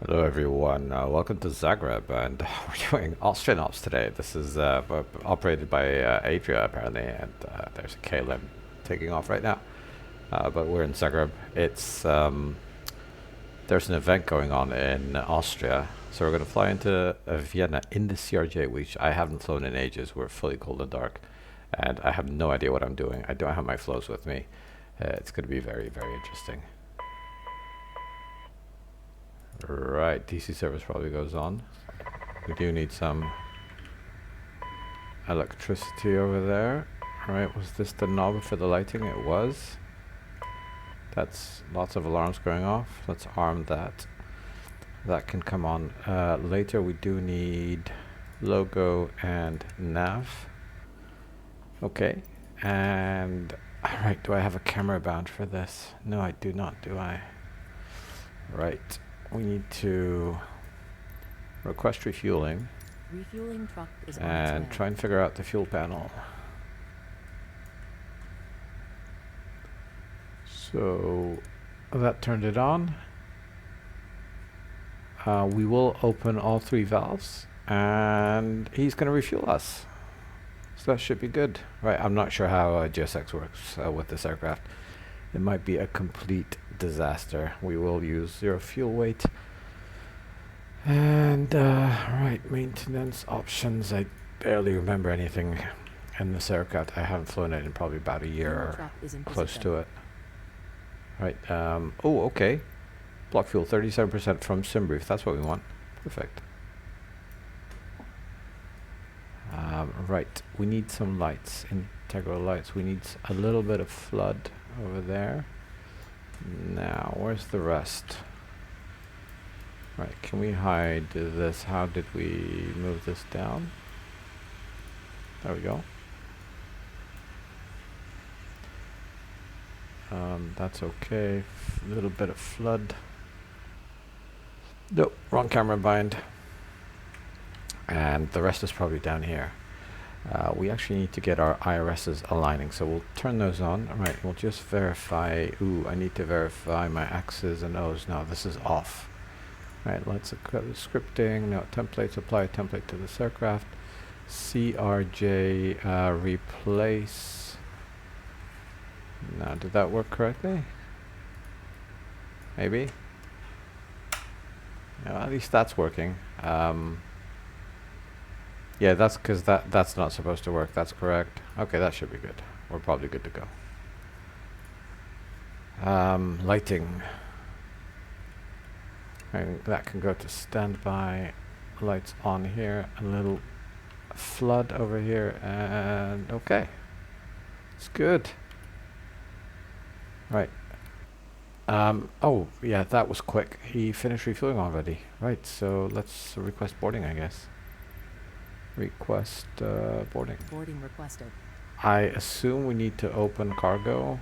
Hello everyone, welcome to Zagreb, and we're doing Austrian ops today. This is operated by Adria apparently, and there's a KLM taking off right now. But we're in Zagreb. It's there's an event going on in Austria, so we're going to fly into Vienna in the CRJ, which I haven't flown in ages. We're fully cold and dark, and I have no idea what I'm doing. I don't have my flows with me. It's going to be very, very interesting. Right, DC service probably goes on. We do need some electricity over there. Right, was this the knob for the lighting? It was. That's lots of alarms going off. Let's arm that. That can come on later. We do need logo and nav. Okay, and alright, do I have a camera bound for this? No, I do not, do I? Right. We need to request refueling. Refueling truck is on and its way. try and figure out the fuel panel. So that turned it on. We will open all three valves and he's going to refuel us. So that should be good. Right, I'm not sure how GSX works with this aircraft. It might be a complete disaster. We will use 0 fuel weight. And, right, maintenance options. I barely remember anything in this aircraft. I haven't flown it in probably about a year or close to it. Right, oh, okay. Block fuel, 37% from SimBrief. That's what we want. Perfect. Right, we need some lights, integral lights. We need a little bit of flood over there. Now, where's the rest? Right, can we hide this? How did we move this down? There we go. That's okay. A little bit of flood. Nope, wrong camera bind. And the rest is probably down here. We actually need to get our IRSs aligning, so we'll turn those on. All right, we'll just verify. Ooh, I need to verify my X's and O's. No, this is off. All right, let's go to scripting. No, templates, apply a template to this aircraft. CRJ replace. Now, did that work correctly? Maybe. Yeah, at least that's working. Yeah, that's because that's not supposed to work. That's correct. Okay, that should be good. We're probably good to go. Lighting. And that can go to standby. Lights on here. A little flood over here. And okay. It's good. Right. Oh, yeah, that was quick. He finished refueling already. Right, so let's request boarding, I guess. Request boarding. Boarding requested. I assume we need to open cargo.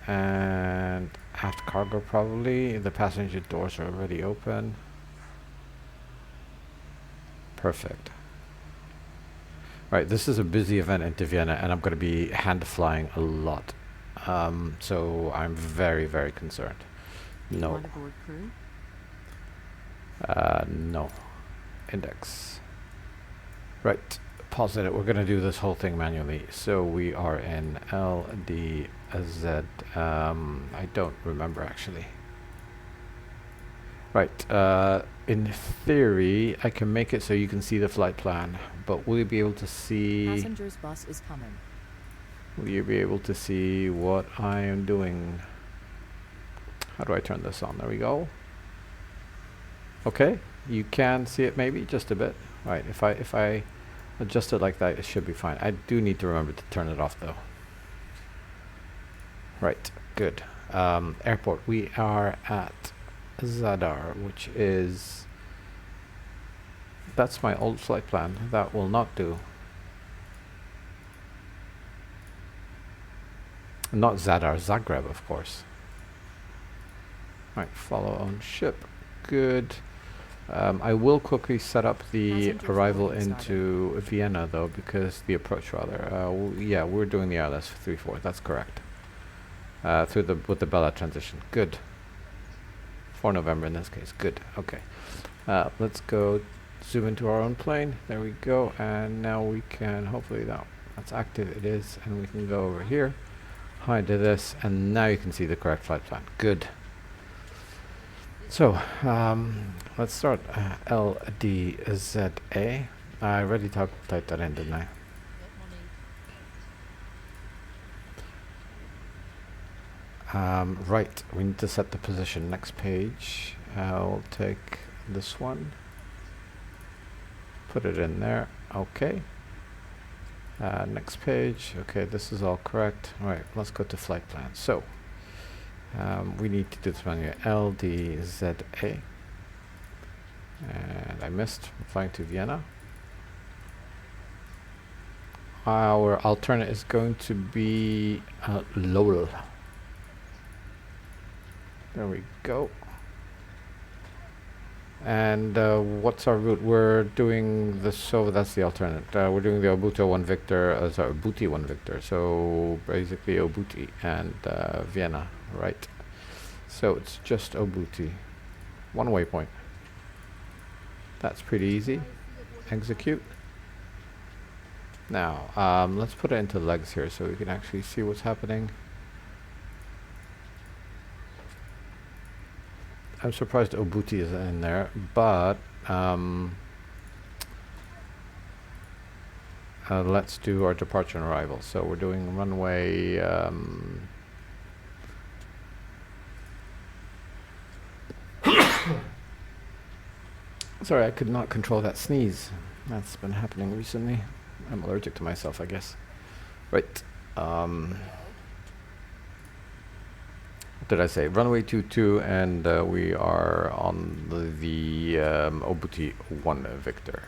And aft cargo probably. The passenger doors are already open. Perfect. Right, this is a busy event into Vienna and I'm going to be hand flying a lot. So I'm very, very concerned. Do you No. want a board crew? No. Index. Right. Pause it. We're going to do this whole thing manually. So we are in LDZA. I don't remember actually. Right. In theory, I can make it so you can see the flight plan. But will you be able to see... Passenger's bus is coming. Will you be able to see what I am doing? How do I turn this on? There we go. Okay. You can see it maybe just a bit. Right, if I adjust it like that, it should be fine. I do need to remember to turn it off though. Right, good. Airport, we are at Zadar, which is... That's my old flight plan. That will not do. Not Zadar, Zagreb, of course. Right, follow on ship. Good. I will quickly set up the Passengers arrival boarding into Vienna, though, because the approach, rather. Yeah, we're doing the ILS 34. That's correct. With the Bella transition. Good. for November in this case. Good. Okay. Let's go zoom into our own plane. There we go. And now we can, hopefully that's active. It is. And we can go over here, hide this, and now you can see the correct flight plan. Good. So, let's start. LDZA. I already typed that in, didn't I? Right, we need to set the position. Next page. I'll take this one. Put it in there. Okay. Next page. Okay, this is all correct. Alright, let's go to flight plan. So, we need to do this one here. LDZA. And I missed. I'm flying to Vienna. Our alternate is going to be LOWW. There we go. And what's our route? We're doing this, so that's the alternate. We're doing the Obuto 1 Victor, sorry, Obuti 1 Victor. So basically Obuti and Vienna, right? So it's just Obuti. One waypoint. That's pretty easy. Execute. Now, let's put it into legs here so we can actually see what's happening. I'm surprised Obuti is in there, but let's do our departure and arrival. So we're doing runway sorry, I could not control that sneeze. That's been happening recently. I'm allergic to myself, I guess. Right. What did I say? Runway 22, and we are on the Obuti 1 Victor,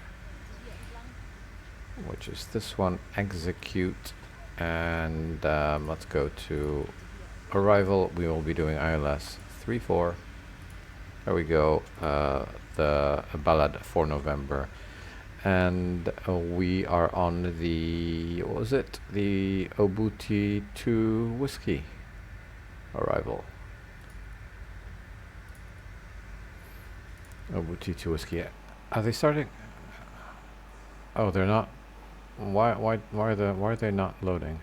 which is this one. Execute, and let's go to arrival. We will be doing ILS 34. There we go. The ballad for November. And we are on the, what was it? The Obuti 2 Whiskey arrival. Obuti 2 Whiskey. Are they starting? Oh, they're not. Why are they not loading?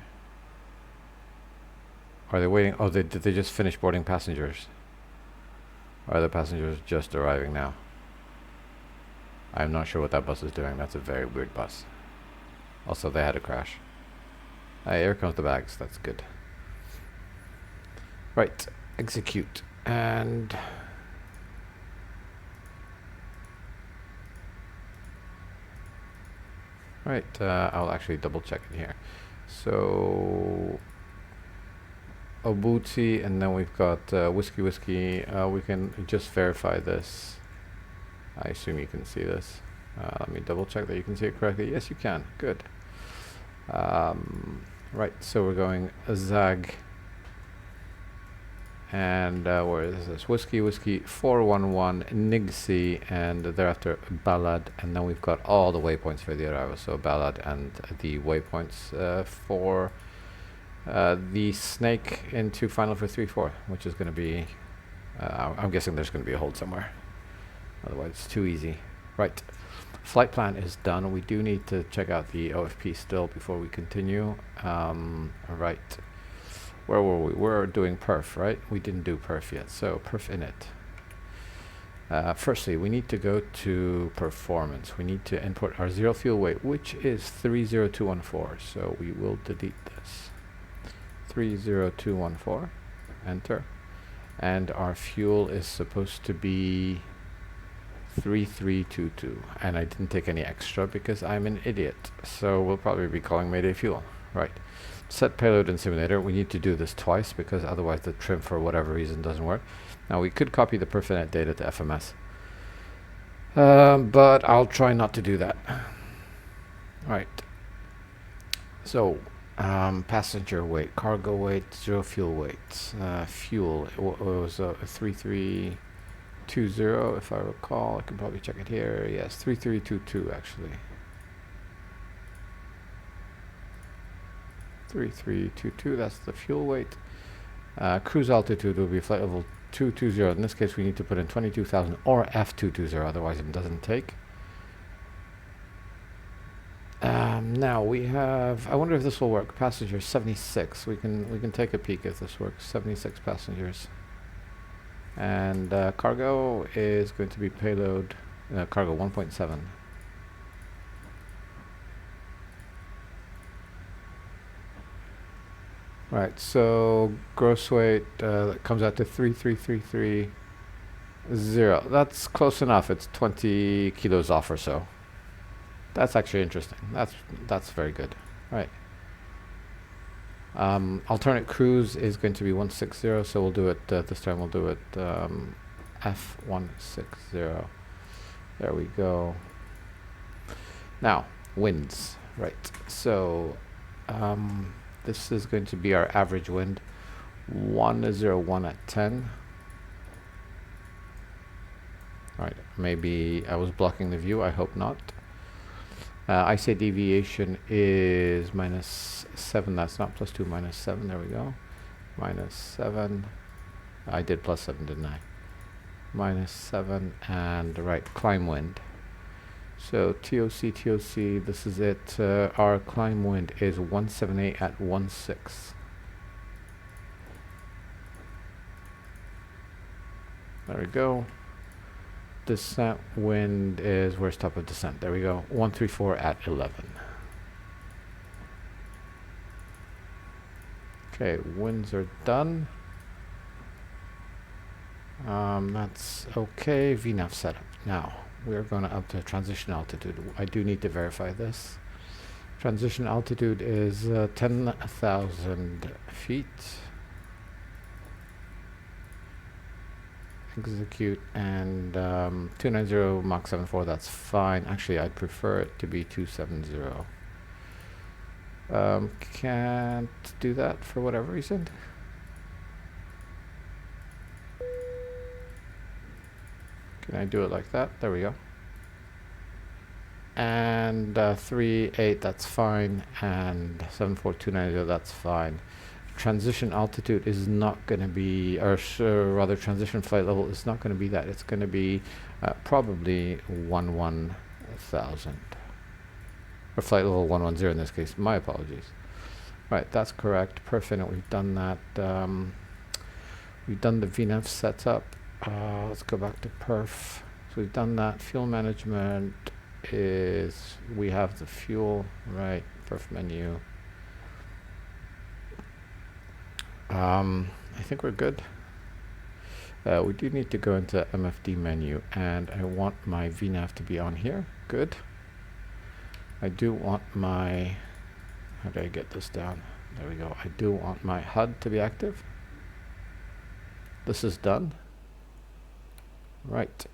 Are they waiting? Oh, did they just finish boarding passengers? Or are the passengers just arriving now? I'm not sure what that bus is doing. That's a very weird bus. Also, they had a crash. Here comes the bags. That's good. Right. Execute. And right. I'll actually double check it here. So Obuti, and then we've got Whiskey. We can just verify this. I assume you can see this. Let me double check that you can see it correctly. Yes, you can. Good. Right, so we're going Zag. And where is this? Whiskey 411 Nigsi, and thereafter Ballad. And then we've got all the waypoints for the arrival. So Ballad and the waypoints for the Snake into final for 3-4, which is going to be, I'm guessing there's going to be a hold somewhere. Otherwise, it's too easy. Right. Flight plan is done. We do need to check out the OFP still before we continue. Right. Where were we? We're doing perf, right? We didn't do perf yet. So, perf init. Firstly, we need to go to performance. We need to input our zero fuel weight, which is 30214. So, we will delete this. 30214. Enter. And our fuel is supposed to be 3322, and I didn't take any extra because I'm an idiot. So we'll probably be calling Mayday Fuel. Right. Set payload in simulator. We need to do this twice because otherwise the trim for whatever reason doesn't work. Now we could copy the perfinet data to FMS, but I'll try not to do that. Right. So passenger weight, cargo weight, zero fuel weight. Fuel it was a 3320 if I recall. I can probably check it here. Yes, 3322 actually. 3322, that's the fuel weight. Cruise altitude will be flight level 220. In this case, we need to put in 22,000 or F220, otherwise it doesn't take. Now we have, I wonder if this will work. Passengers 76. We can take a peek if this works. 76 passengers. And cargo is going to be payload cargo 1.7. Right, so gross weight comes out to 3333. 0. That's close enough. It's 20 kilos off or so. That's actually interesting. That's very good. Right. Alternate cruise is going to be 160, so we'll do it this time. We'll do it F160. There we go. Now, winds. Right. So this is going to be our average wind. 101 at 10. Alright, maybe I was blocking the view, I hope not. I say deviation is -7, that's not +2, -7, there we go. -7, I did +7, didn't I? -7, and right, climb wind. So TOC, this is it. Our climb wind is 178 at 16. There we go. Descent wind is, where's top of descent? There we go. 134 at 11. Okay, winds are done. That's okay. VNAV setup. Now, we're going to up to transition altitude. I do need to verify this. Transition altitude is 10,000 feet. Execute, and 290 Mach 74, that's fine. Actually, I'd prefer it to be 270. Can't do that for whatever reason. Can I do it like that? There we go. And 38, that's fine. And 74290, that's fine. Transition altitude is not going to be, or rather transition flight level is not going to be that. It's going to be probably 11,000. Or flight level 110 in this case. My apologies. Right, that's correct. Perfect. We've done that. We've done the VNAV setup. Let's go back to perf. So we've done that. Fuel management is, we have the fuel, right, perf menu. I think we're good. We do need to go into MFD menu, and I want my VNAV to be on here. Good. I do want my, how do I get this down? There we go. I do want my HUD to be active. This is done. Right.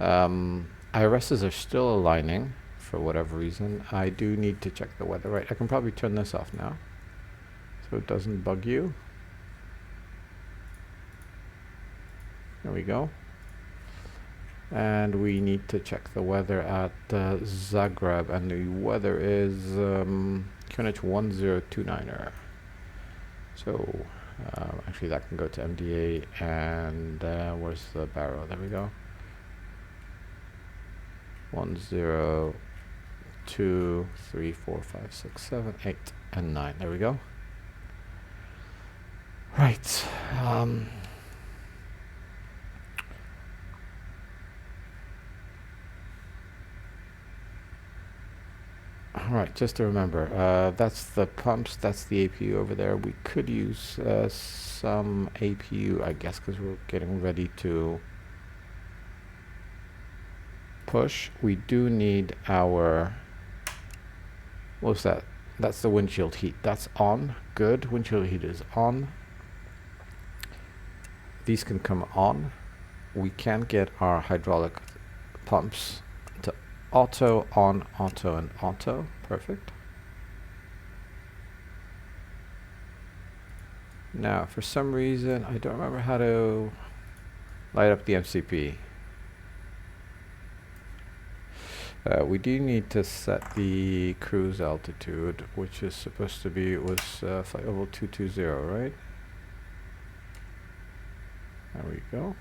IRSs are still aligning for whatever reason. I do need to check the weather. Right. I can probably turn this off now so it doesn't bug you. There we go. And we need to check the weather at Zagreb, and the weather is QNH 1029er. So actually that can go to MDA, and where's the barrow? There we go. 1, 0, 2, 3, 4, 5, 6, 7, 8, and 9. There we go. Right. Alright, just to remember, that's the pumps, that's the APU over there. We could use some APU, I guess, because we're getting ready to push. We do need our, what's that? That's the windshield heat. That's on. Good. Windshield heat is on. These can come on. We can get our hydraulic pumps to auto, on, auto, and auto. Perfect. Now, for some reason, I don't remember how to light up the MCP. We do need to set the cruise altitude, which is supposed to be, it was flight level 220, right? There we go.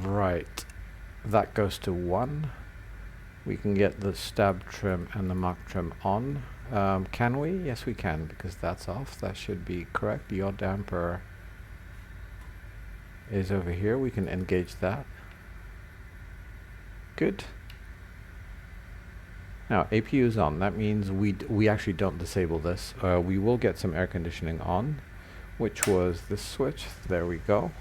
Right. That goes to 1. We can get the stab trim and the mark trim on. Can we? Yes, we can, because that's off. That should be correct. The yaw damper is over here. We can engage that. Good. Now, APU is on. That means we actually don't disable this. We will get some air conditioning on, which was this switch. There we go.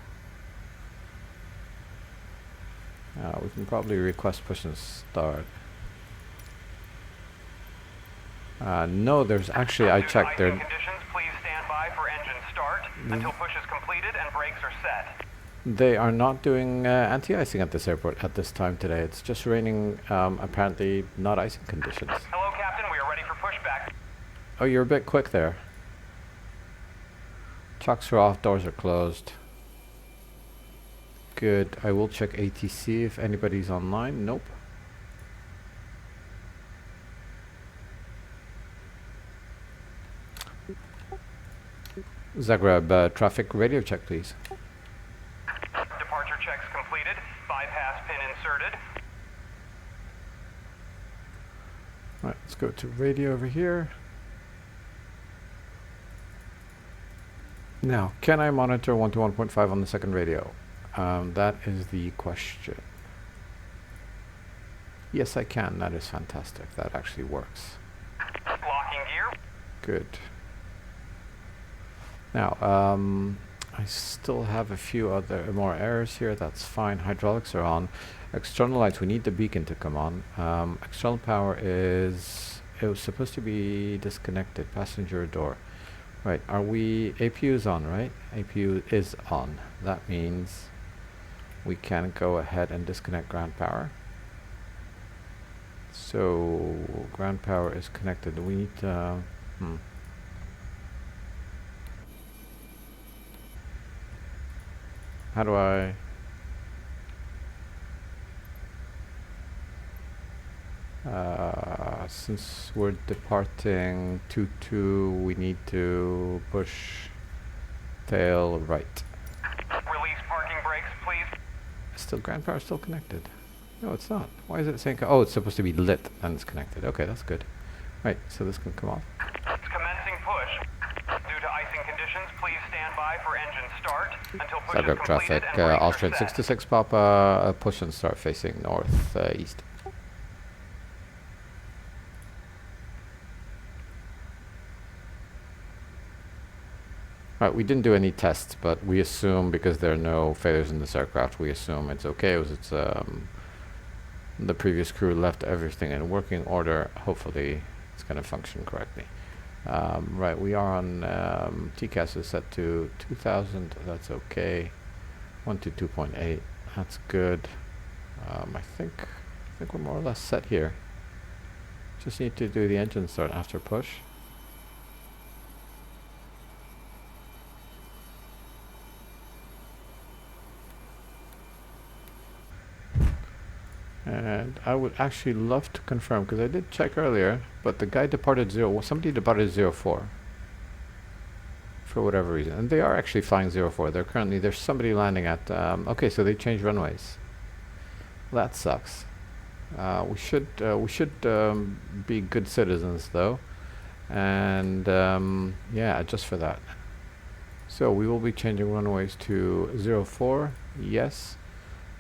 We can probably request push and start. No, there's actually, I checked there. Conditions, please stand by for engine start until push is completed and brakes are set. They are not doing anti-icing at this airport at this time today. It's just raining, apparently not icing conditions. Hello, Captain. We are ready for pushback. Oh, you're a bit quick there. Chocks are off, doors are closed. Good. I will check ATC if anybody's online. Nope. Zagreb, traffic radio check, please. Departure checks completed. Bypass pin inserted. Right, let's go to radio over here. Now, can I monitor 1 to 1.5 on the second radio? That is the question. Yes, I can. That is fantastic. That actually works. Locking gear. Good. Now, I still have a few other more errors here. That's fine. Hydraulics are on. External lights, we need the beacon to come on. External power is, it was supposed to be disconnected. Passenger door. Right, are we, APU is on, right? APU is on. That means we can go ahead and disconnect ground power. So, ground power is connected. We need to, How do I... since we're departing 2-2, we need to push tail right. Release parking brakes, please. Still, ground power still connected. No, it's not. Why is it saying... oh, it's supposed to be lit and it's connected. Okay, that's good. Right, so this can come off. It's commencing push. Due to icing conditions, please stand by for engine start until push is Zagreb completed traffic, and brakes are Austrian set. 66 Papa, push and start facing north east. Right, we didn't do any tests, but we assume, because there are no failures in this aircraft, we assume it's okay. The previous crew left everything in working order. Hopefully it's going to function correctly. Right, we are on TCAS is set to 2000. That's okay. 1 to 2.8. That's good. I think we're more or less set here. Just need to do the engine start after push. And I would actually love to confirm, because I did check earlier, but the guy departed somebody departed 04 for whatever reason, and they are actually flying 04. There's somebody landing at okay, so they changed runways. That sucks. We should be good citizens though, and yeah, just for that. So we will be changing runways to 04. Yes.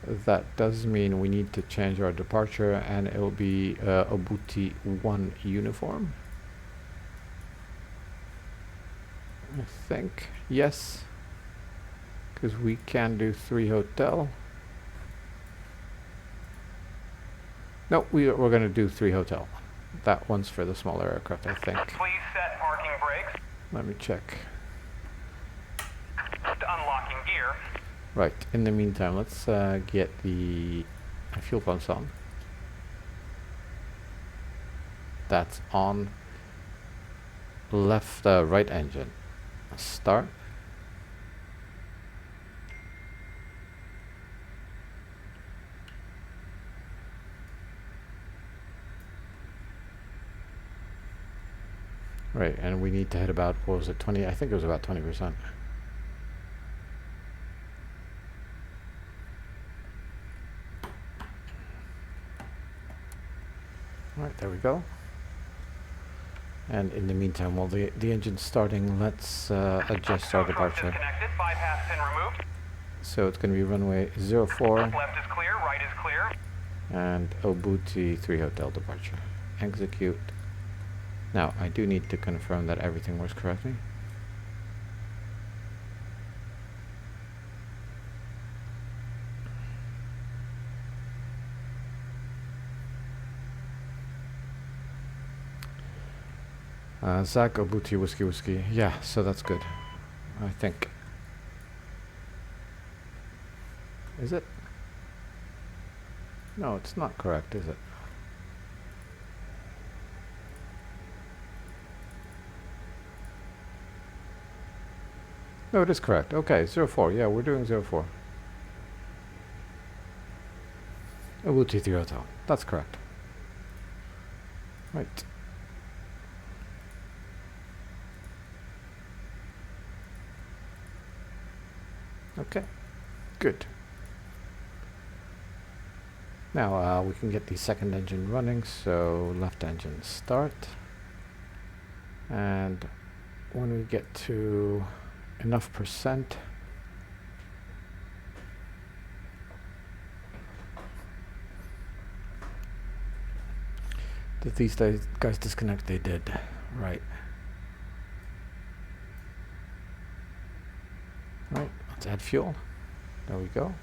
That does mean we need to change our departure, and it will be Obuti 1 uniform. I think, yes, because we can do 3 hotel. No, we're going to do 3 hotel. That one's for the smaller aircraft, I think. Please set parking brakes. Let me check. Unlocking gear. Right, in the meantime, let's get the fuel pumps on. That's on. Left, right engine. Start. Right, and we need to hit about, what was it, 20? I think it was about 20%. Alright, there we go. And in the meantime, while the engine's starting, let's adjust our departure. Disconnected. Bypass pin removed. So it's going to be runway 04 Left is clear. Right is clear. and Obuti 3 Hotel departure. Execute. Now, I do need to confirm that everything works correctly. Zag Obuti Whiskey Whiskey. Yeah, so that's good. I think. Is it? No, it's not correct, is it? No, it is correct. Okay, 04. Yeah, we're doing 04. Obuti 3 Hotel. That's correct. Right. Okay, good. Now we can get the second engine running, so left engine start. And when we get to enough percent, did these guys disconnect? They did, right. Right, let's add fuel. There we go.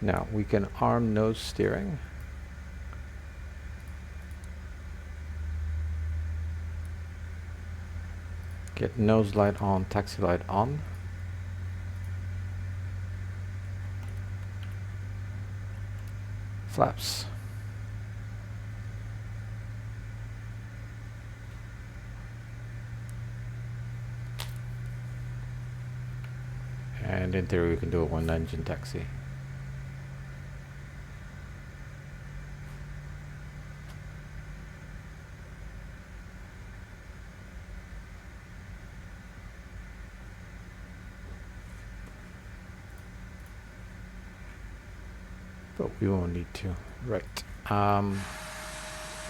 Now we can arm nose steering. Get nose light on, taxi light on. Flaps. And in theory we can do a one engine taxi. But we won't need to. Right. Well,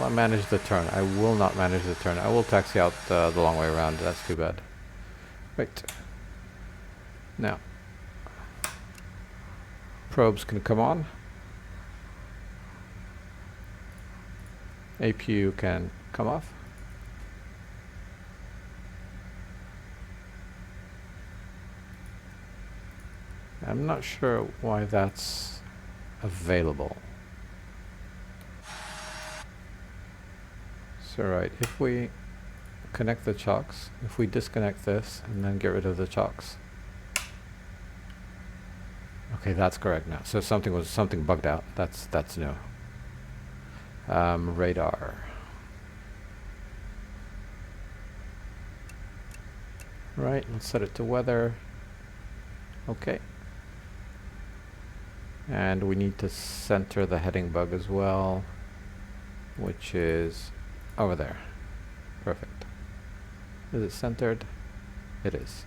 I manage the turn. I will not manage the turn. I will taxi out the long way around. That's too bad. Right. Now, probes can come on. APU can come off. I'm not sure why that's available. So right, if we connect the chocks, if we disconnect this and then get rid of the chocks. Okay, that's correct now. So something bugged out. That's new. Radar. Right, let's set it to weather. Okay. And we need to center the heading bug as well, which is over there. Perfect. Is it centered? It is.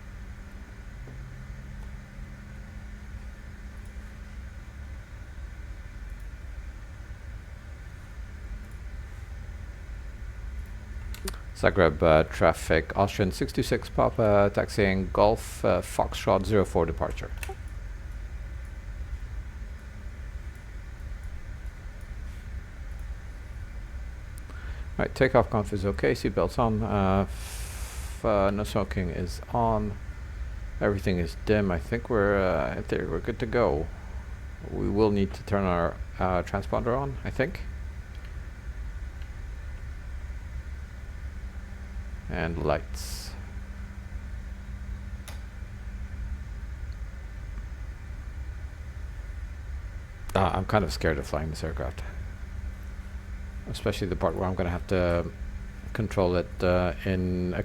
Zagreb traffic, Austrian 626 Papa, taxiing Golf Foxtrot 04 departure. Right, takeoff conf is okay, seatbelts on, no smoking is on, everything is dim. I think we're good to go. We will need to turn our transponder on, I think. And lights. I'm kind of scared of flying this aircraft. Especially the part where I'm going to have to control it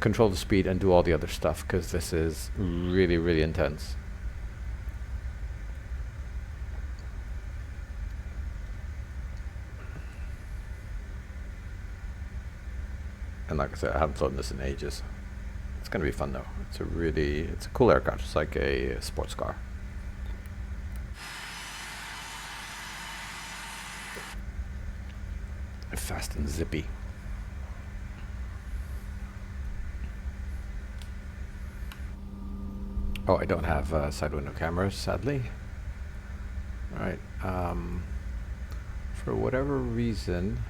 control the speed and do all the other stuff, because this is really, really intense. And like I said, I haven't flown this in ages. It's gonna be fun though. It's a cool aircraft. It's like a sports car. Fast and zippy. Oh, I don't have side window cameras, sadly. Alright, for whatever reason,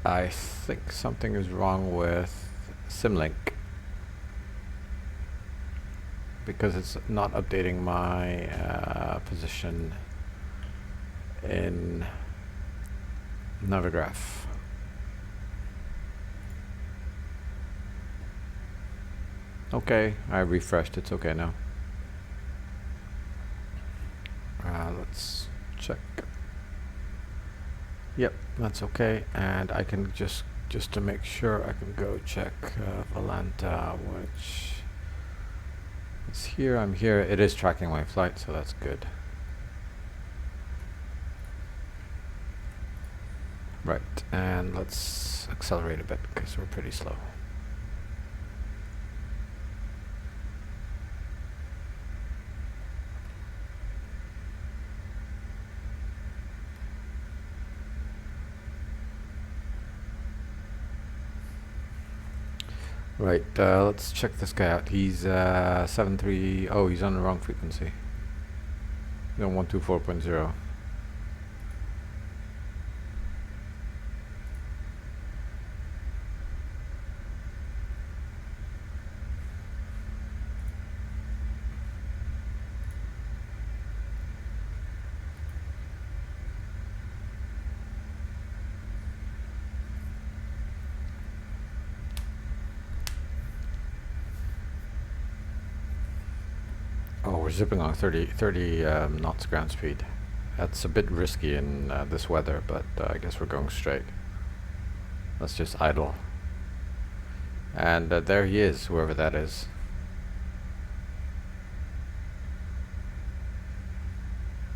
I think something is wrong with Symlink, because it's not updating my position in Navigraph. Okay, I refreshed, it's okay now. Let's check. Yep, that's okay. And I can just to make sure, I can go check Valenta, which is here. I'm here. It is tracking my flight, so that's good. Right, and let's accelerate a bit because we're pretty slow. Right, let's check this guy out. He's 73. Oh, he's on the wrong frequency. He's on 124.0. Oh, we're zipping on 30 knots ground speed. That's a bit risky in this weather, but I guess we're going straight. Let's just idle. And there he is, whoever that is.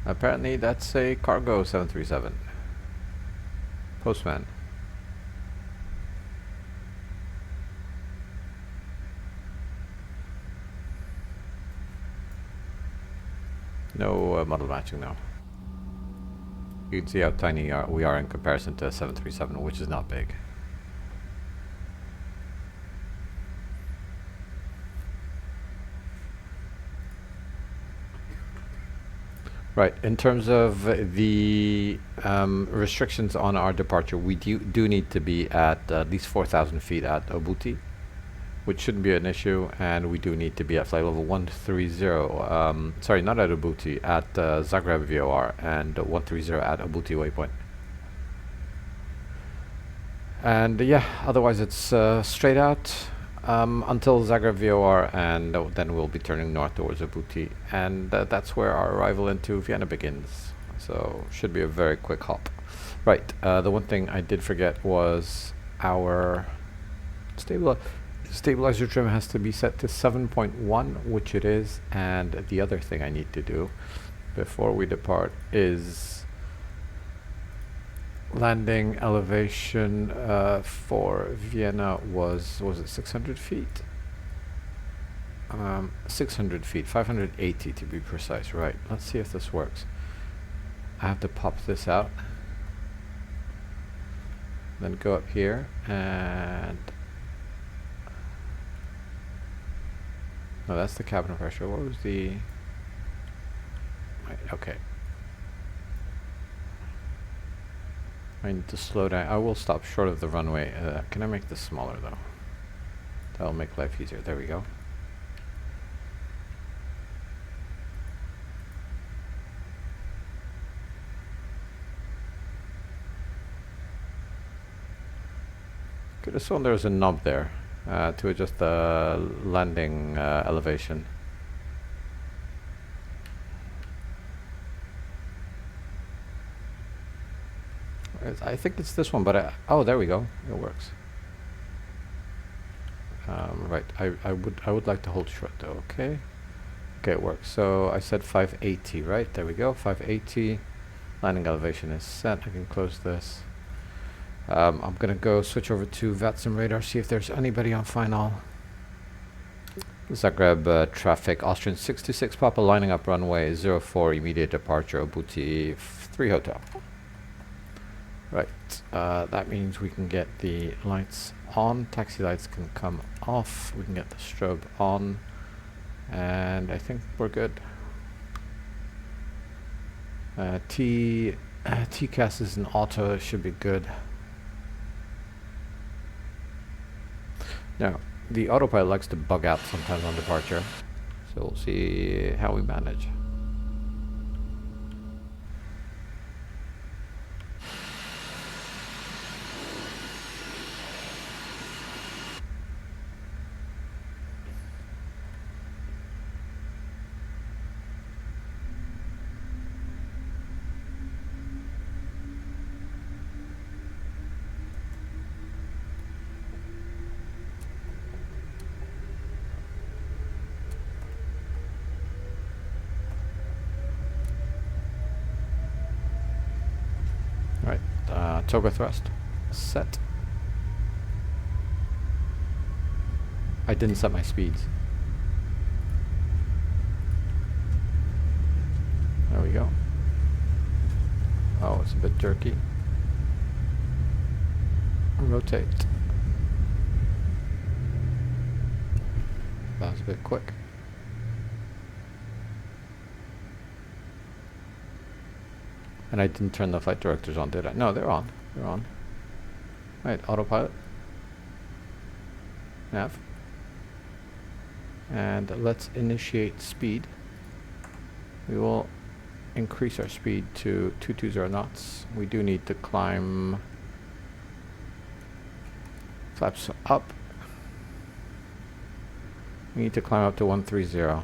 Apparently that's a cargo 737. Postman. No model matching now. You can see how tiny we are in comparison to a 737, which is not big. Right, in terms of the restrictions on our departure, we do need to be at least 4,000 feet at Obuti, which shouldn't be an issue, and we do need to be at flight level 130, sorry, not at Obuti, at Zagreb VOR, and 130 at Obuti waypoint. And yeah, otherwise it's straight out until Zagreb VOR, and then we'll be turning north towards Obuti, and that's where our arrival into Vienna begins. So should be a very quick hop. Right, the one thing I did forget was our stabilizer trim has to be set to 7.1, which it is, and the other thing I need to do before we depart is landing elevation for Vienna was it 600 feet? 600 feet, 580 to be precise. Right, let's see if this works. I have to pop this out, then go up here, and no, that's the cabin pressure. What was the... Right, okay. I need to slow down. I will stop short of the runway. Can I make this smaller though? That'll make life easier. There we go. Could have sworn there was a knob there to adjust the landing elevation. I think it's this one, but oh, there we go. It works. Right. I would like to hold short though. Okay. Okay, it works. So I said 580, right? There we go. 580. Landing elevation is set. I can close this. I'm gonna go switch over to VATSIM radar, see if there's anybody on final. Zagreb traffic, Austrian 626 Papa lining up runway 04, immediate departure, Obuti 3 Hotel. Right, that means we can get the lights on, taxi lights can come off, we can get the strobe on, and I think we're good. TCAS is an auto, it should be good. Now, the autopilot likes to bug out sometimes on departure, so we'll see how we manage. Right, toga thrust, set. I didn't set my speeds. There we go. Oh, it's a bit jerky. Rotate. That was a bit quick. And I didn't turn the flight directors on, did I? No, they're on. They're on. Right, autopilot. Nav. And let's initiate speed. We will increase our speed to 220 knots. We do need to climb flaps up. We need to climb up to 130.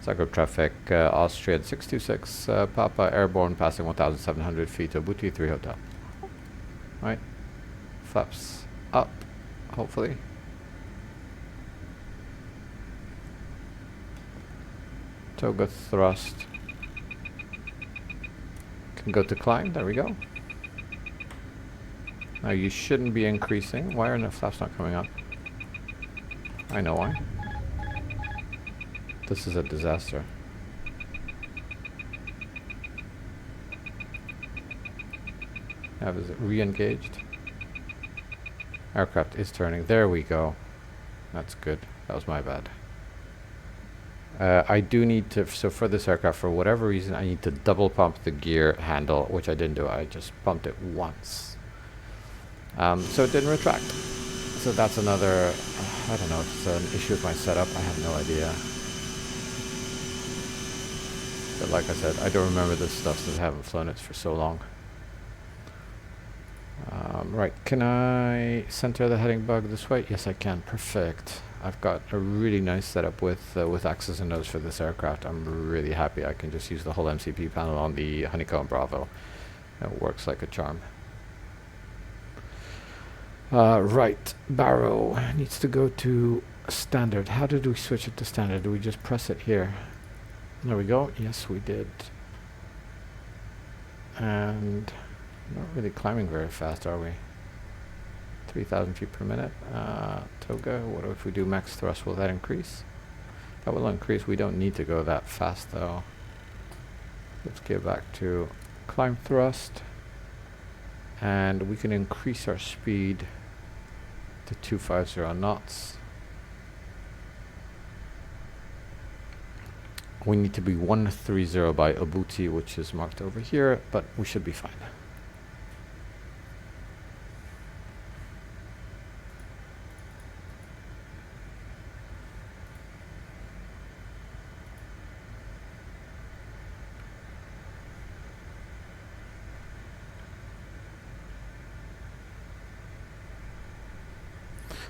Zagreb traffic, Austria 626, Papa airborne passing 1,700 feet to Obuti 3 Hotel. Right, flaps up, hopefully. Toga thrust. Can go to climb, there we go. Now you shouldn't be increasing. Why are the flaps not coming up? I know why. This is a disaster. Nav is re-engaged. Aircraft is turning. There we go. That's good. That was my bad. I do need to, so for this aircraft, for whatever reason, I need to double pump the gear handle, which I didn't do. I just pumped it once. So it didn't retract. So that's another, I don't know, it's an issue with my setup. I have no idea. But like I said, I don't remember this stuff since I haven't flown it for so long. Right, can I center the heading bug this way? Yes, I can. Perfect. I've got a really nice setup with axis and nose for this aircraft. I'm really happy. I can just use the whole MCP panel on the Honeycomb Bravo. It works like a charm. Right, Barrow needs to go to standard. How did we switch it to standard? Do we just press it here? There we go. Yes, we did. And not really climbing very fast, are we? 3,000 feet per minute. Toga, what if we do max thrust? Will that increase? That will increase. We don't need to go that fast, though. Let's get back to climb thrust. And we can increase our speed to 250 knots. We need to be 130 by Obuti, which is marked over here, but we should be fine.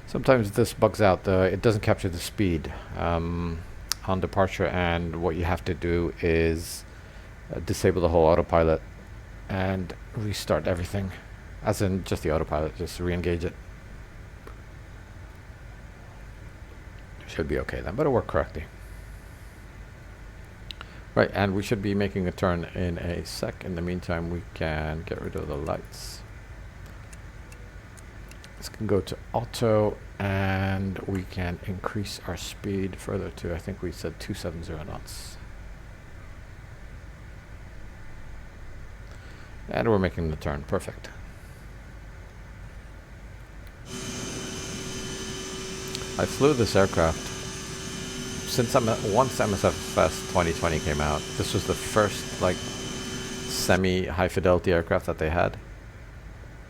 Sometimes this bugs out. It doesn't capture the speed on departure, and what you have to do is disable the whole autopilot and restart everything, as in just the autopilot, just re-engage it. Should be okay then, but it'll work correctly. Right, and we should be making a turn in a sec. In the meantime, we can get rid of the lights. This can go to auto, and we can increase our speed further to, I think we said 270 knots. And we're making the turn. Perfect. I flew this aircraft since once MSFS 2020 came out. This was the first like semi-high fidelity aircraft that they had.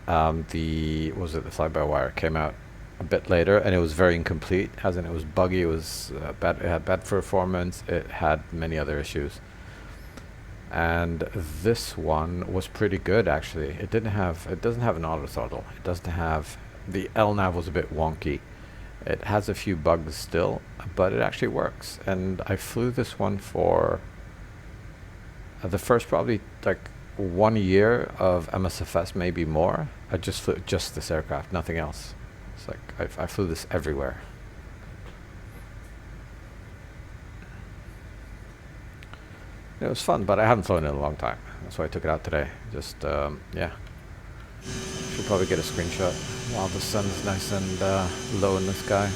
The fly-by-wire came out a bit later, and it was very incomplete. As in, it was buggy. It was bad. It had bad performance. It had many other issues. And this one was pretty good, actually. It doesn't have an autothrottle. It doesn't have, the LNAV was a bit wonky. It has a few bugs still, but it actually works. And I flew this one for the first probably like 1 year of MSFS, maybe more. I just flew just this aircraft, nothing else. It's like I flew this everywhere. It was fun, but I haven't flown it in a long time. That's why I took it out today. Just, yeah. Should probably get a screenshot while the sun's nice and low in the sky.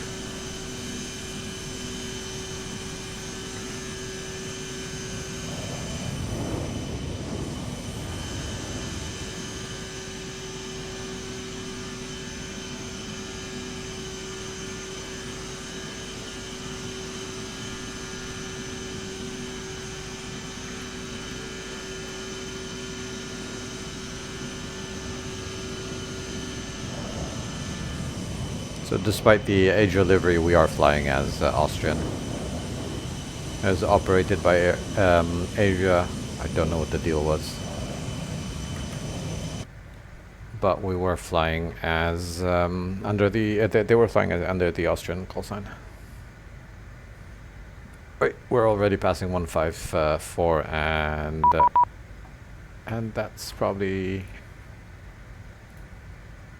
So despite the Adria livery, we are flying as Austrian. As operated by Adria, I don't know what the deal was. But we were flying as under the, they were flying as under the Austrian call sign. Wait, we're already passing 154, and that's probably,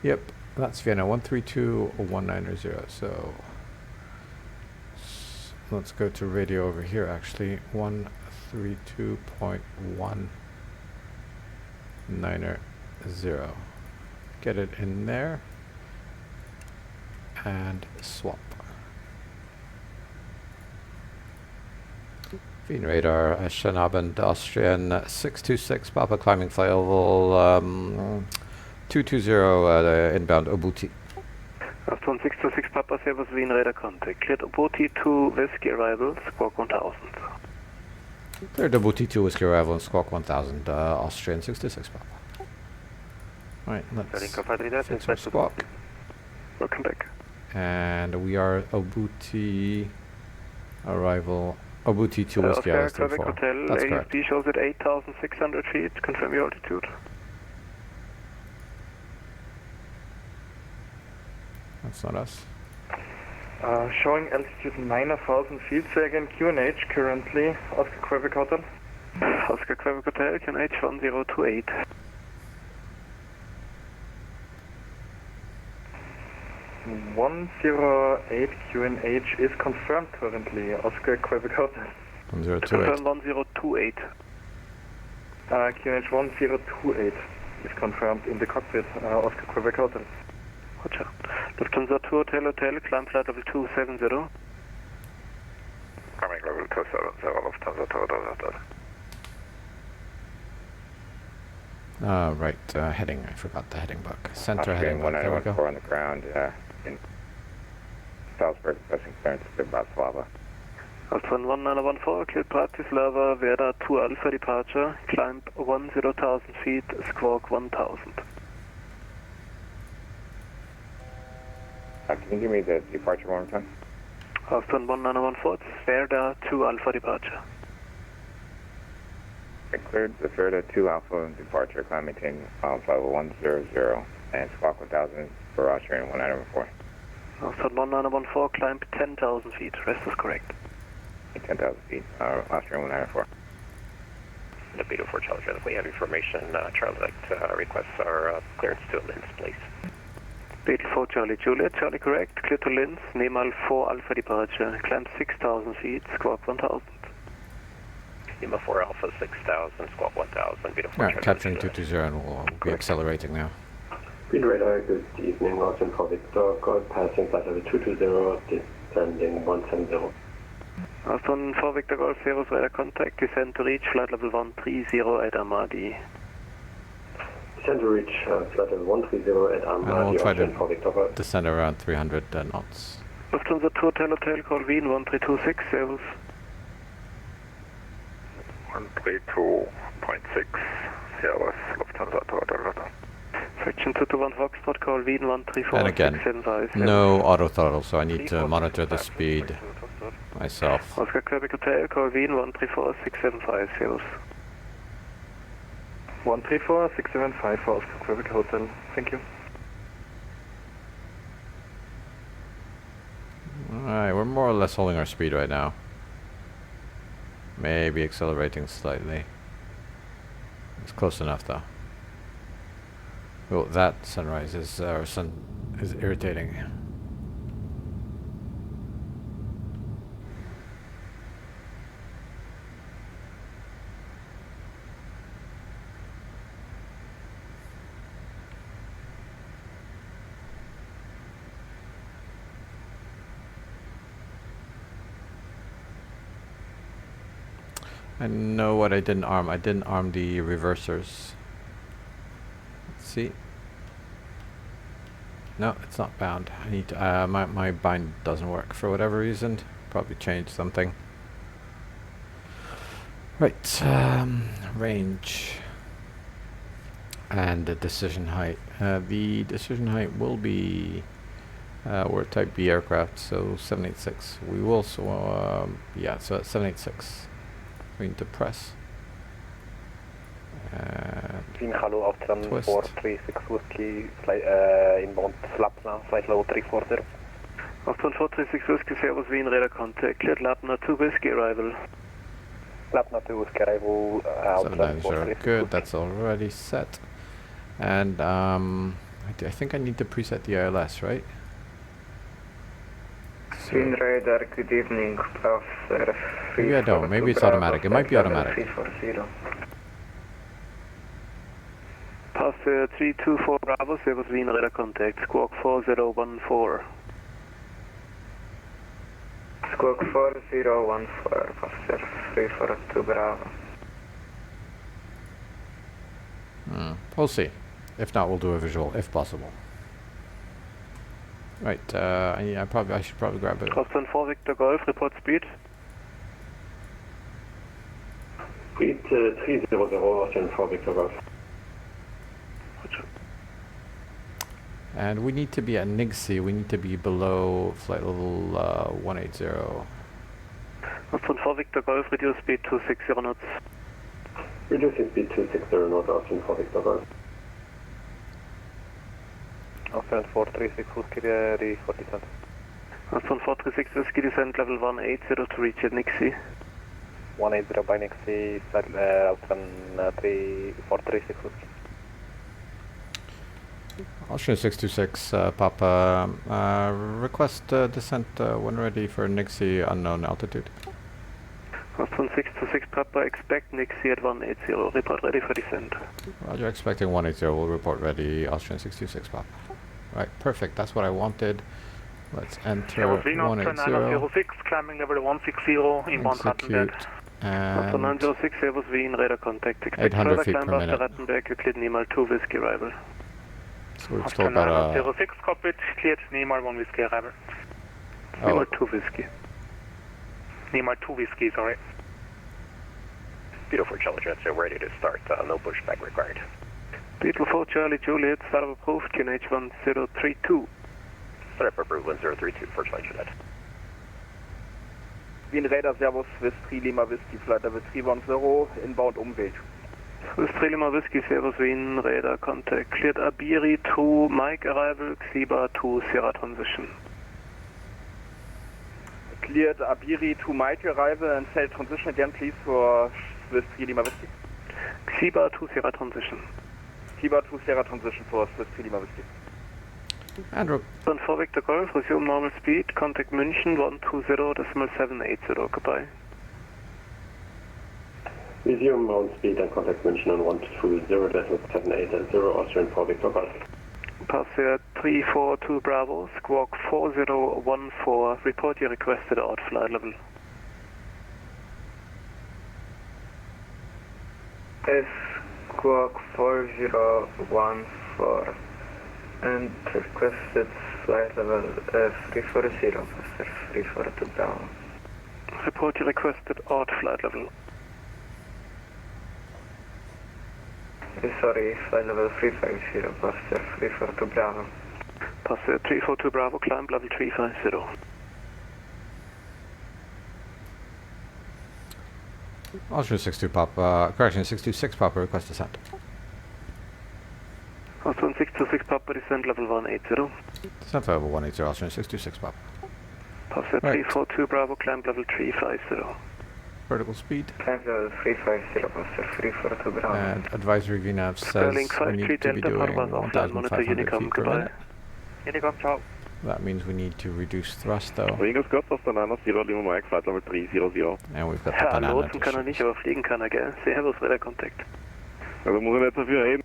yep. That's Vienna, 132-190. So let's go to radio over here, actually. 132.190. Get it in there and swap. Wien radar, schönen Abend, Austrian 626, Papa climbing flight level 220 inbound Obuti. Aston 626 Papa Servus Wien radar contact. Cleared Obuti to Whiskey arrival, squawk 1000. Cleared Obuti to Whiskey arrival and squawk 1000, Austrian 626 Papa. Alright, let's fix our squawk. Welcome back. And we are Obuti arrival, Obuti to Whiskey Island 34. Hotel, That's correct. AUSD shows at 8,600 feet. Confirm your altitude. That's not us. Showing altitude 9,000 feet, say again, QNH currently, Oscar Quebec Hotel. Oscar Quebec Hotel, QNH 1028. Mm, 108 QNH is confirmed currently, Oscar Quebec Hotel. 1028. Confirm 1028. QNH 1028 is confirmed in the cockpit, Oscar Quebec Hotel. Roger. Lufthansa 2 Hotel Hotel, climb flight level 270. Climbing level 270, Lufthansa 2 Hotel. Right, heading, I forgot the heading book. Center heading book, there we go. 1914 on the ground, in Salzburg, pressing clearance to Bratislava. Aston 1914, cleared Bratislava, Vienna 2 Alpha departure, climb 10,000 feet, squawk 1000. Can you give me the departure one more time? Aston 1914, Verda 2 Alpha departure. I cleared the Verda 2 Alpha departure, climb maintain flight level 100 and squawk 1000 for Austrian 1914. Aston 1914, climb 10,000 feet, rest is correct. 10,000 feet, Austrian 1914. The Beetle 4 Charlie, we have information. Charlie, requests our clearance to Linz, please. Beetle 4 Charlie Juliet, Charlie correct, clear to Linz, Nemal 4 Alpha departure, climb 6,000 feet, squawk 1000. Lima 4 Alpha 6,000, squawk 1000, Beetle 4 Alright, Charlie capturing Juliet. 220 and we'll be accelerating now. Speed radar, good evening, Austrian for Victor, Golf passing flight level 220, descending 170. Austrian for Victor Golf, Servus radar contact, descend to reach flight level 130 at Amadi. Descend to reach flight level 130 at And Amadi, we'll try Austrian for Victor Golf. to descend around 300 knots. Lufthansa 2 Hotel, call Wien 1326, Servus. 132.6, Servus, Lufthansa 2 Hotel. Section 221 Foxtrot, call Wien 134, And again, 675. no auto throttle, so I need to monitor the speed myself. Oscar Quebec Hotel, call Wien 134, 675, Servus. 134, 675 for Oscar Quebec Hotel. Thank you. Alright, we're more or less holding our speed right now. Maybe accelerating slightly. It's close enough though. Oh, that sunrise is is irritating. I know what I didn't arm. I didn't arm the reversers. Let's see. No, it's not bound. I need to, my bind doesn't work for whatever reason. Probably changed something. Right, range and the decision height. The decision height will be we're type B aircraft, so 786. We will yeah, so at 786. We need to press. Hello, Austrian twist. 436 Whiskey, inbound Slapna, flight level 340. Austrian 436 Whiskey, Servus Wien, radar contact, cleared Lapna 2 Whiskey arrival. Lapna 2 Whiskey arrival, Austrian 790. Good, that's already set. And I think I need to preset the ILS, right? So Wien radar, good evening, officer. maybe I don't. Maybe it's automatic. It might be automatic. 340. Pass 324 Bravo, Servus Wien, radar contact, squawk 4014. Squawk 4014, officer 342 Bravo. We'll see. If not, we'll do a visual, if possible. Right, I should probably grab it. Austrian 4 Victor Golf, report speed. Speed 300, Austrian for Victor Golf. And we need to be at NIGSI. We need to be below flight level 180. Austrian 4 Victor Golf, reduce speed to 60 knots. Reducing speed to 60 knots, Austrian for Victor Golf. Austrian 436 Whiskey, ready for descent. Austrian 436 Whiskey, descent level 180 to reach at Nixie. 180 by Nixie, Austrian 436 Whiskey. Austrian 626, Papa, request descent when ready for NIGSI unknown altitude. Austrian 626 Papa, expect Nixie at 180, report ready for descent. Roger, expecting 180, we'll report ready, Austrian 626, Papa. Right, perfect, that's what I wanted. Let's enter 180. 6, climbing level 160, inbound Execute. Austrian And 906, Servus Wien, radar contact, expect 800 further feet climb per after minute. Rattenberg, Euclid Nemal 2 Whiskey arrival. so we've still got a... 06, cockpit, cleared, Nemal 1 Whiskey arrival. Nemal 2 Whiskey. Nemal 2 Whiskey, sorry. Beautiful Charlie Jet, so ready to start, no pushback required. Beetle 4 Charlie Juliet, start of approved, QNH 1032. Start up approved 1032 for Charlie Jet. Wien radar, Servus, West 3 Lima Whiskey, flight level 310, inbound Umweg. West 3 Lima Whiskey, Servus Wien, radar contact, cleared Abiri 2 Mike arrival, Xiba 2 Sierra transition. Cleared Abiri to Mike arrival and cell transition again, please, for West 3 Lima Whiskey. Xiba 2 Sierra transition. Xiba 2 Sierra transition for West 3 Lima Whiskey. Andrew, Austrian 4 Victor Golf, resume normal speed, contact München 120.780, goodbye. Resume on speed and contact München on 120.780, Austrian for Victor Golf. Passenger 342 Bravo, squawk 4014, report your requested out flight level. Squawk 4014 and requested flight level 340, Passenger 342 Bravo. Report your requested out flight level. Sorry, flight level 350, Passenger 342 Bravo. Passenger 342 Bravo, climb level 350. Austrian 62 Papa, correction, 626 Papa, request descent. Austrian 626 Papa, descent level 180. Descent level 180, Austrian 626 Papa. Passenger Right. 342 Bravo, climb level 350. Vertical speed. Climb level 350, Passenger 342 Bravo. And advisory VNAV says Sterling we 53 need to be Delta, doing Panwas offline, monitor 1,500 Unicom, feet per goodbye. minute. Unicom, ciao. That means we need to reduce thrust though. Ringo Scott, Australian 0, Lima Mike, flight level 300. And we've got the Ja, banana lotsen kann er dishes. nicht, aber fliegen kann er, gell? Servus, Radar-Kontakt. Also muss er nicht so viel reden.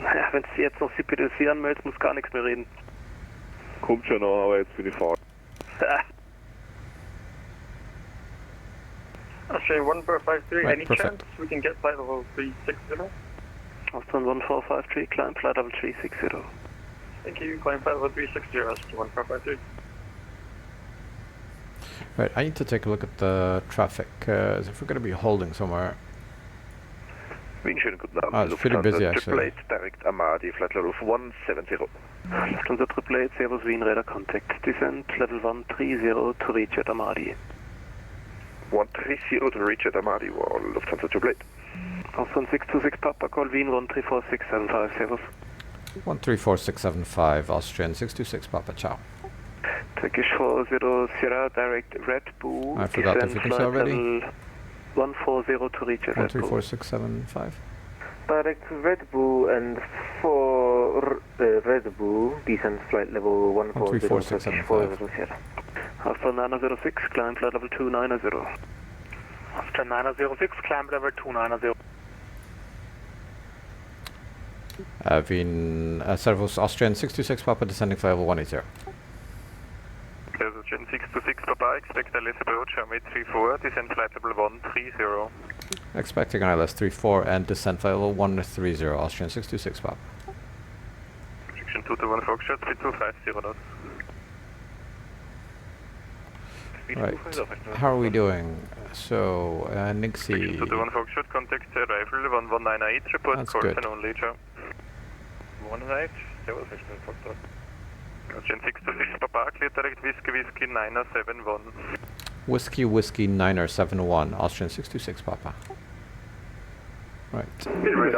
Naja, wenn du jetzt noch CPDC anmeldest, muss gar nichts mehr reden. Kommt schon noch, aber jetzt bin ich faul. Australia 1453, Right, any perfect. chance we can get flight level 360? Austrian 1453, climb flight level 360. Thank you, climb flight level 360, Australia 1453. Right, I need to take a look at the traffic, because if we're going to be holding somewhere, Schönen guten Abend. Oh, it's pretty busy, actually. 888, direct Amadi, flight level 170. Lufthansa 888, Servus Wien, Radar Contact. Descent level 130 to reach at Amadi. 130 to reach at Amadi, wall, Lufthansa 888. Austrian 626 Papa, call Wien 134675, Servus. 134675, Austrian 626 Papa, ciao. Turkish 40 Sierra, direct Red Bull. I forgot the descent frequency flight already. level 140 to reach at Red Bull. 134675. Direct Red Bull and for Red Bull, descent flight level 134675. Austrian 906, climb flight level 290. Austrian 906, climb level 290. Servus Austrian 626 Papa, descending flight level 180. Austrian 626 Papa, expect ILS approach, runway 34, descent flight level 130. Expecting ILS 34 and descent flight level 130, Austrian 626 Papa. Section 221 Foxtrot, 3250 knots. Right, how are we doing? So, Nixie, 221 Foxtrot, contact arrival 1198, report That's course good. and only, ciao. 198, Servus, Section Foxtrot. Austrian 626 Papa, clear direct Whiskey 971. Whiskey Niner 71, Austrian 626 Papa. Right. Right.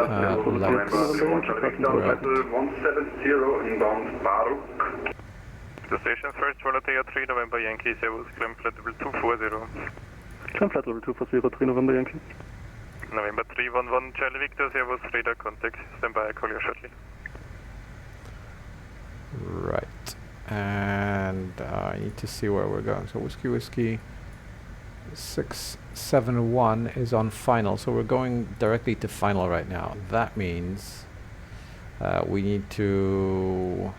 170 inbound Baruch. The station's first Volatility 3 November Yankee, Servus, climb flight level 240. Climb flight level 240, 3 November Yankee. November 311 Charlie Victor, Servus, radar contact, stand by, call you shortly. Right. And I need to see where we're going. So Whiskey 671 is on final. So we're going directly to final right now. That means we need to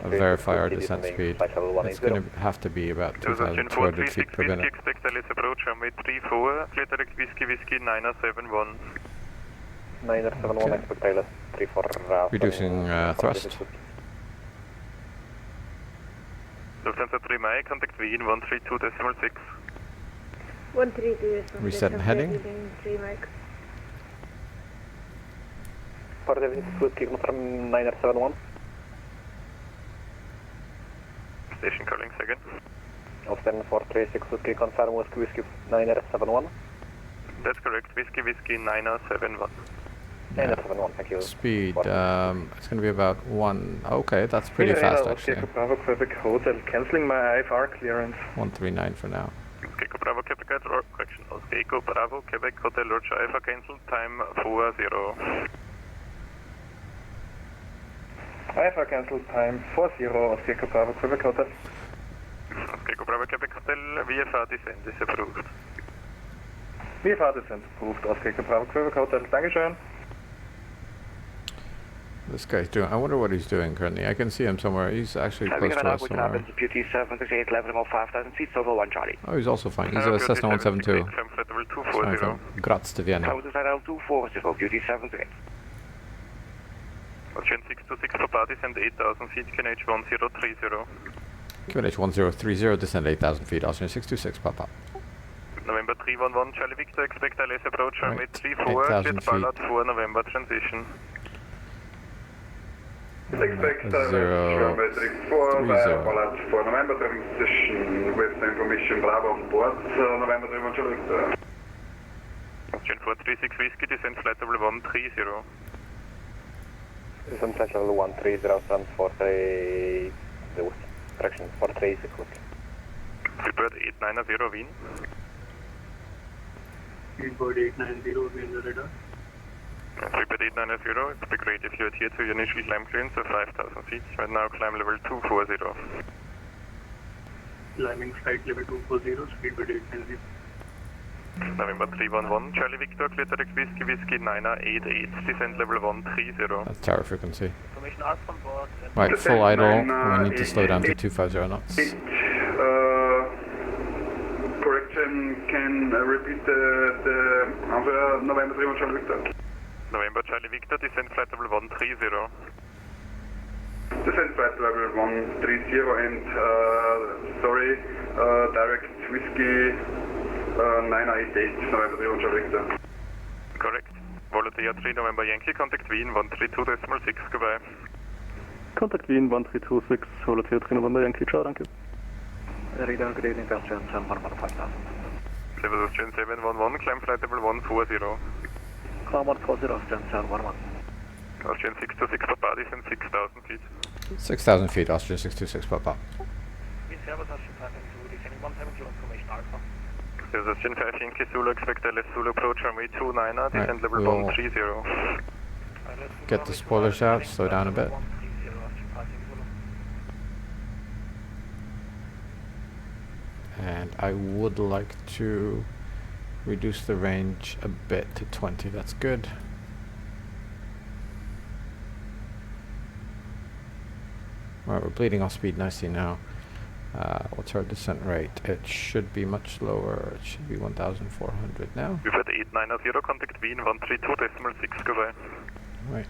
verify our descent speed. It's going to have to be about 2,200 feet per minute. Expect ILS approach, runway 34, clear direct Whiskey 971. 971, expect ILS 34. Reducing thrust. Lufthansa 3 Mai, contact Wien 132.6. 132. Reset and heading. 3 Mike. For the Whiskey confirm 971. Station calling second. Austrian 436 Whiskey confirm Whiskey 971. That's correct, Whiskey 971. 971, thank you. Speed, it's going to be about 1. Okay, that's pretty fast actually. Bravo, Quebec Hotel, cancelling my IFR clearance. 139 for now. Echo Bravo, Quebec Hotel, correction. Echo Bravo, Quebec Hotel, Roger Alpha, cancel, time 40. IFR cancelled, time 40, Echo Bravo, Quebec Hotel. Echo Bravo, Quebec Hotel, VFR descent is approved. VFR descent approved, Echo Bravo, Quebec Hotel, Dankeschön. This guy's doing. I wonder what he's doing currently. I can see him somewhere. He's actually close to us somewhere. Beauty 768, level about 5,000 feet, over 1 Charlie. Oh, he's also fine. He's a Cessna 172. Flying from Graz to Vienna. Close at 240, Beauty 768. Ocean 626 for parties and 8,000 feet, QNH 1030. QNH 1030, descend 8,000 feet, Austrian 626, Papa. November 311, Charlie Victor, expect LS approach, runway Right, 34, 8,000 jet ballard 4, November transition. Expect Zero, runway 34 via 30. ballard for November transition with the information Bravo on board, November 31 Charlie Victor. Ocean 436 Whiskey, descend flight level 130. Descend flight level 130, sun 43, correction, 436. Freebird 890, Wien. Speedbird 890 will be in the radar. Freebird 890, it would be great if you adhere to your initial climb clearance of 5,000 feet. Right now climb level 240. Climbing flight level 240, speedbird 890. November 311, Charlie Victor, clear direct Whiskey, Whiskey 988, descend level 130. That's tower frequency. Information asked from board. Right, full idle. We need to slow down to 250 knots. Correction, can repeat the answer, November 31 Charlie Victor. November Charlie Victor, descend flight level 130. Descent flight level 130 and sorry, direct Whiskey 988, November 31 Charlie Victor. Correct. Volatility 3 November Yankee, contact Wien 132.6, goodbye. Contact Wien 1326, Volatility 3 November Yankee, ciao, danke. Radar, good evening, Austrian 750. Level Austrian 711, climb flight level 140. Climb 140, Austrian 711. Austrian 626 for parties and 6,000 feet. 6,000 feet, Austrian 626, Papa. Service Austrian 5 descending 170, information Alpha. There's Austrian 5 Yankee Zulu, expect LS Zulu approach runway 29, descend level we'll 130. Get the spoilers out, slow down a bit. And I would like to reduce the range a bit to 20, that's good. Alright, we're bleeding off speed nicely now. What's our descent rate? It should be much lower, it should be 1,400 now. We've had 890, contact Wien 132.6, goodbye. Right,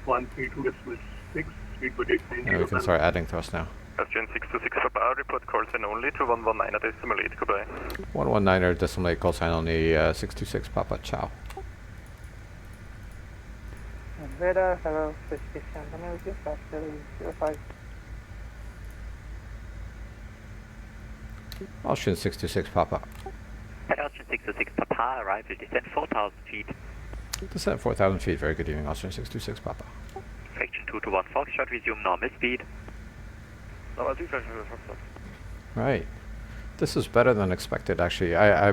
132.6, speedbird 890. and we can start adding thrust now. Austrian 626 for power, report call sign only to 119.8, goodbye. 119.8, call sign only 626, Papa, ciao. Radar, hello, Whiskey Santa with you, flight 05. Austrian 626, Papa. Austrian 626 Papa, arrival, descent 4,000 feet. Descent 4,000 feet, very good evening, Austrian 626, Papa. Fraction 221 Foxtrot, resume normal speed. Right. This is better than expected, actually. I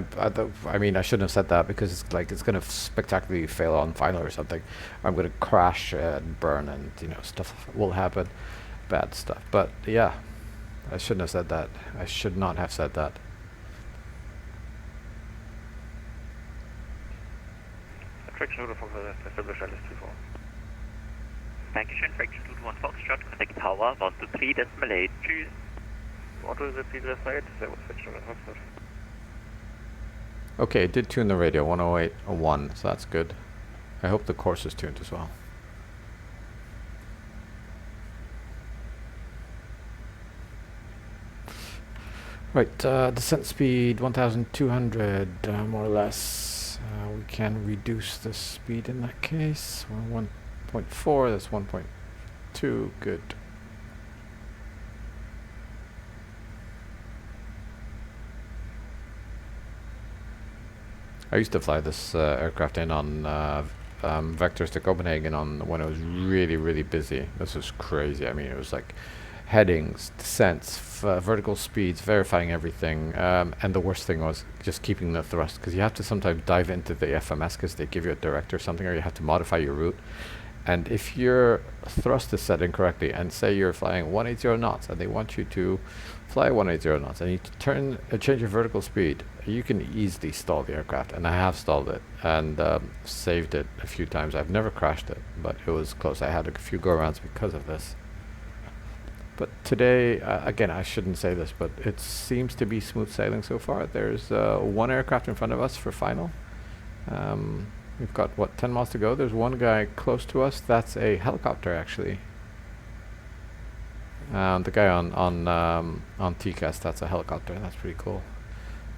mean, I shouldn't have said that because it's like it's gonna spectacularly fail on final or something. I'm gonna crash and burn, and you know, stuff will happen, bad stuff. But yeah, I shouldn't have said that. I should not have said that. Dankeschön, Fraction 221 Foxtrot, contact Tower 123.8. Tschüss. 123.8, Servus, Fraction 221 Foxtrot. Okay, it did tune the radio 108.1, so that's good. I hope the course is tuned as well. Right, descent speed 1,200, more or less. We can reduce the speed in that case. We're 1.4, that's 1.2, good. I used to fly this aircraft in on vectors to Copenhagen when it was really, really busy. This was crazy. I mean, it was like headings, descents, vertical speeds, verifying everything. And the worst thing was just keeping the thrust, because you have to sometimes dive into the FMS because they give you a direct or something, or you have to modify your route. And if your thrust is set incorrectly, and say you're flying 180 knots, and they want you to fly 180 knots, and you change your vertical speed, you can easily stall the aircraft. And I have stalled it and saved it a few times. I've never crashed it, but it was close. I had a few go-arounds because of this. But today, again, I shouldn't say this, but it seems to be smooth sailing so far. There's one aircraft in front of us for final. We've got, what, 10 miles to go. There's one guy close to us. That's a helicopter, actually. The guy on TCAS, that's a helicopter. That's pretty cool.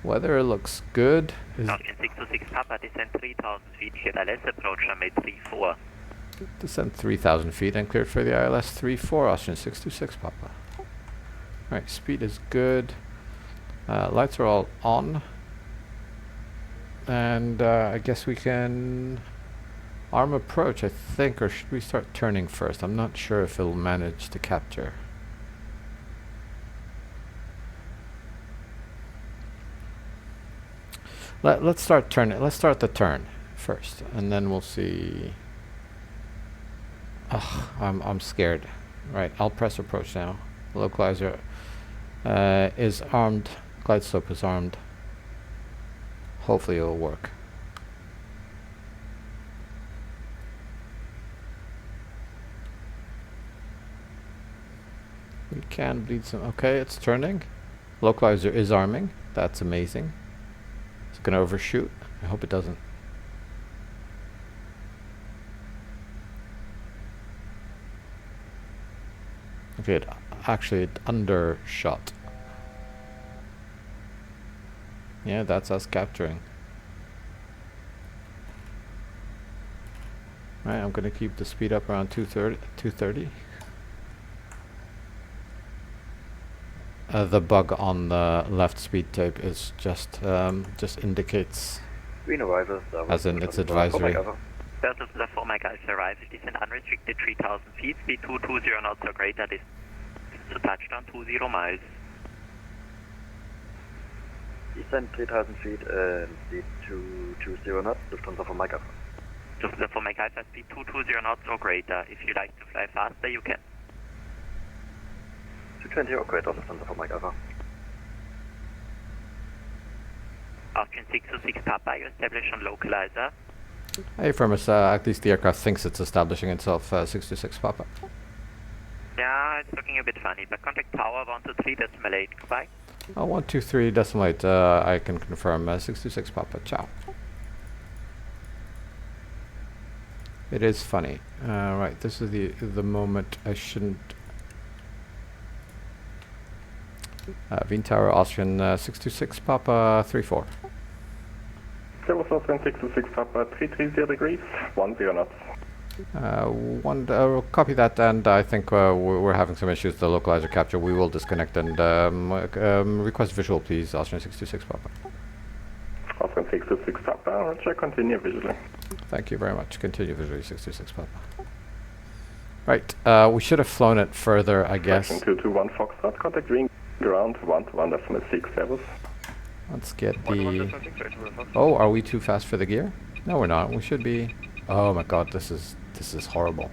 Weather looks good. Austrian 626 Papa, descend 3,000 feet, ILS approach runway 34. Descend 3,000 feet and cleared for the ILS 34, Austrian 626 Papa. Alright, speed is good. Lights are all on. And I guess we can arm approach, I think, or should we start turning first? I'm not sure if it'll manage to capture. Let's start turning. Let's start the turn first, and then we'll see. Ugh, I'm scared. Right, I'll press approach now. Localizer is armed. Glide slope is armed. Hopefully it'll work. We can bleed some. Okay, it's turning. Localizer is arming. That's amazing. It's gonna overshoot. I hope it doesn't. Okay, it undershot. Yeah, that's us capturing. Right, I'm gonna keep the speed up around 230. The bug on the left speed tape is just indicates, as in it's advisory. Delta 4 Mike Alpha arrives, descend unrestricted 3,000 feet, speed 220 knots or greater, to touchdown 20 miles. Descend 3,000 feet and speed 220 knots, Lufthansa 4 Mike Alpha. Lufthansa 4 Mike Alpha, speed 220 knots or greater. If you like to fly faster, you can. 220 or greater, Lufthansa 4 Mike Alpha. Austrian 626 Papa, you establish on localizer. Hey Firmus, at least the aircraft thinks it's establishing itself, 626 Papa. Yeah, it's looking a bit funny, but contact tower 123.8, goodbye. 123.8, I can confirm, 626 Papa, ciao. It is funny. Right, this is the moment I shouldn't. Wien Tower, Austrian 626 Papa 34. Servus Austrian 626 Papa 330 degrees, 10 knots. Copy that, and I think we're having some issues with the localizer capture. We will disconnect and request visual, please, Austrian 626 Papa. Austrian 626 Papa, Roger, continue visually. Thank you very much. Continue visually, 626 Papa. Right, we should have flown it further, I guess. 221 Foxtrot, contact ring ground 121.6, Servus. Let's get the... Oh, are we too fast for the gear? No, we're not. We should be... Oh my god, this is horrible.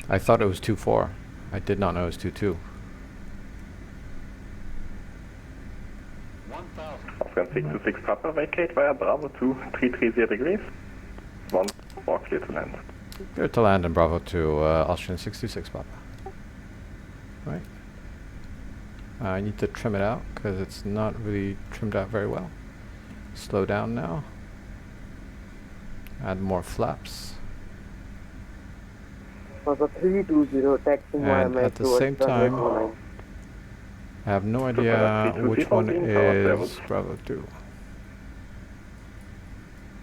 I thought it was 2.4. I did not know it was 2.2. Austrian 626 Papa, vacate via Bravo 2, 330 degrees, 14 clear to land. Clear to land in Bravo 2, Austrian 626 Papa. Right. I need to trim it out because it's not really trimmed out very well. Slow down now. Add more flaps. For the 320 taxi And at the same time, I have no idea which one is Bravo 2.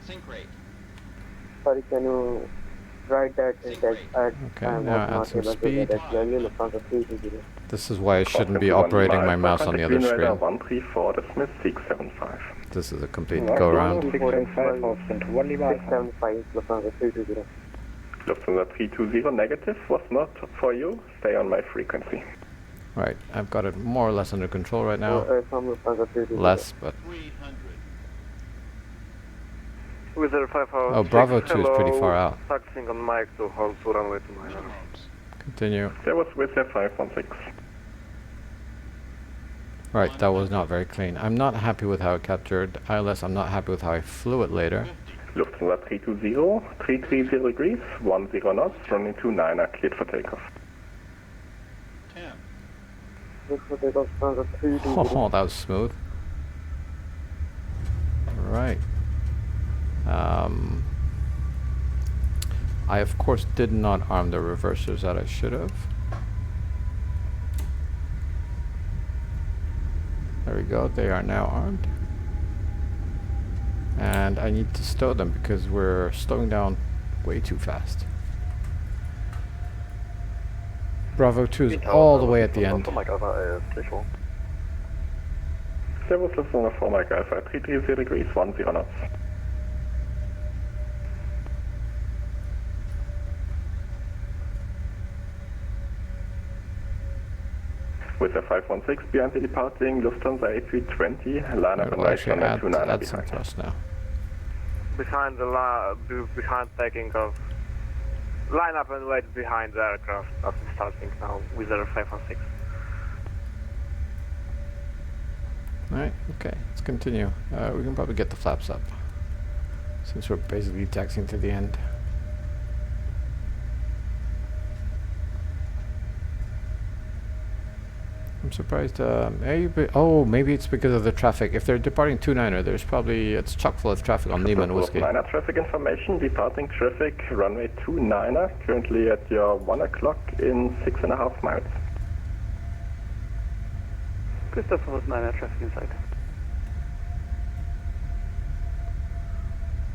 Sync rate. Sorry, can you write that in text? Okay, now add some speed. This is why I shouldn't be operating my mouse on the other screen. 134.675. This is a complete go-around. 675, Lufthansa 320. Lufthansa 320 negative was not for you. Stay on my frequency. Right, I've got it more or less under control right now. From Lufthansa 320. Less, but... With the 506. Oh, Bravo 2 is pretty far out. Taxiing on Mike to hold to runway 29. Continue. That was with the 516. Right, that was not very clean. I'm not happy with how it captured ILS. I'm not happy with how I flew it later. Lufthansa 320, 330 degrees, 10 knots, running 29er, cleared for takeoff. Oh, that was smooth. Right. I of course did not arm the reversers that I should have. There we go, they are now armed. And I need to stow them because we're slowing down way too fast. Bravo 2 is all the way at the end. That was Lufthansa 4 Mike Alpha, 330 degrees, 10 knots. With the 516 behind the departing Lufthansa A320, line up and right on the 29er some thrust now. Behind behind taking off. Line up and wait behind the aircraft after starting now with the 516. Alright, okay, let's continue. We can probably get the flaps up since we're basically taxiing to the end. I'm surprised. Oh, maybe it's because of the traffic. If they're departing 29er, there's probably it's chock full of traffic on Lima and Whiskey. 9er traffic information. Departing traffic runway 29er. Currently at your 1 o'clock in 6.5 miles. Christopher was 9er traffic inside.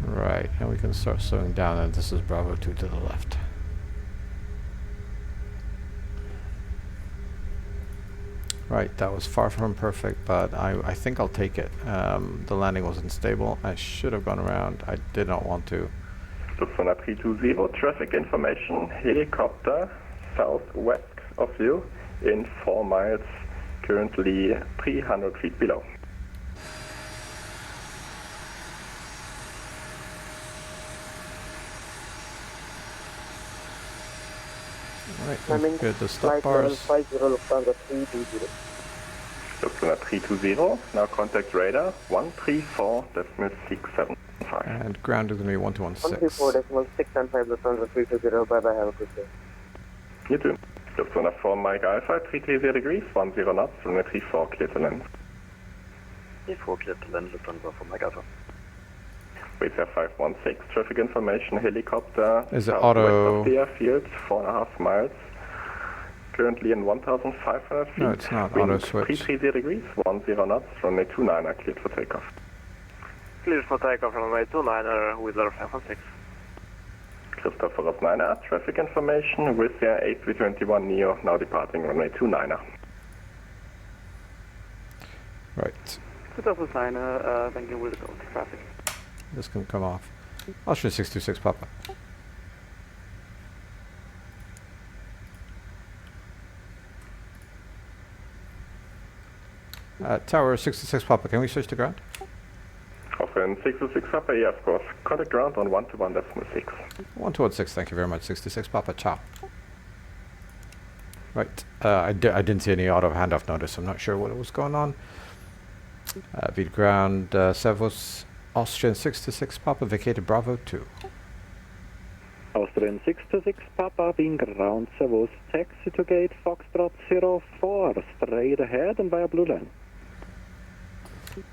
Right, and we can start slowing down. And this is Bravo 2 to the left. Right, that was far from perfect, but I think I'll take it. The landing wasn't stable. I should have gone around. I did not want to. Lufthansa 320, traffic information, helicopter southwest of you in 4 miles, currently 300 feet below. Alright, good. The stop bars. Lufthansa 320, now contact radar 134.675. And ground is going to be 1216. 134.675, Lufthansa 320, bye bye, have a good day. You too. Lufthansa 4 Mike Alpha, 330 degrees, 10 knots, runway 34, clear to land. 34 clear to land, Lufthansa 4 Mike Alpha. With your 516, traffic information, helicopter is it southwest auto? of the airfield, 4.5 miles. Currently in 1,500 feet. No, it's not wind auto switch. 330 degrees, 10 knots, runway 29er, cleared for takeoff. Cleared for takeoff runway 29er with our 516. Christopher of 9er, traffic information with your A321neo, now departing runway 29er. Right. Christopher 9er, thank you, with the traffic. This can come off. Austria 626 Papa. Tower 66 Papa, can we switch to ground? Offering 626 Papa, yeah, of course. Contact ground on 121.6. 1216, thank you very much. 66 Papa, ciao. Right, I didn't see any auto handoff notice. I'm not sure what was going on. Vid ground, Servus, Austrian 626 Papa, vacated Bravo 2. Austrian 626 Papa, being ground, Servus, taxi to gate, Foxtrot 04, straight ahead and via blue line.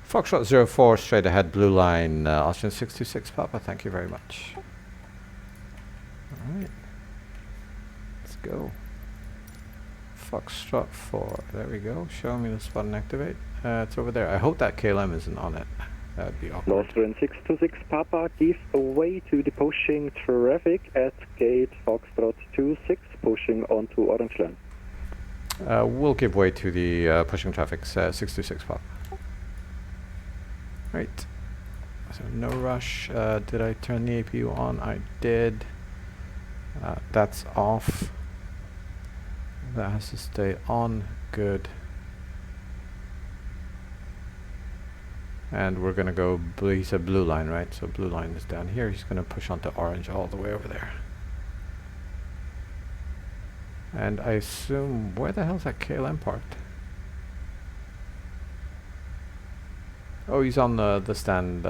Foxtrot 04, straight ahead, blue line, Austrian 626 Papa, thank you very much. Alright, let's go. Foxtrot 4, there we go, show me the spot and activate. It's over there. I hope that KLM isn't on it. That'd be awkward. Austrian 626 Papa, give away to the pushing traffic at gate Foxtrot 26, pushing onto orange line. We'll give way to the pushing traffic, 626 Papa. Right. So no rush. Did I turn the APU on? I did. That's off. That has to stay on. Good. And we're gonna go blue. He said blue line, right? So blue line is down here. He's gonna push onto orange all the way over there. And I assume, where the hell's that KLM parked? Oh, he's on the stand.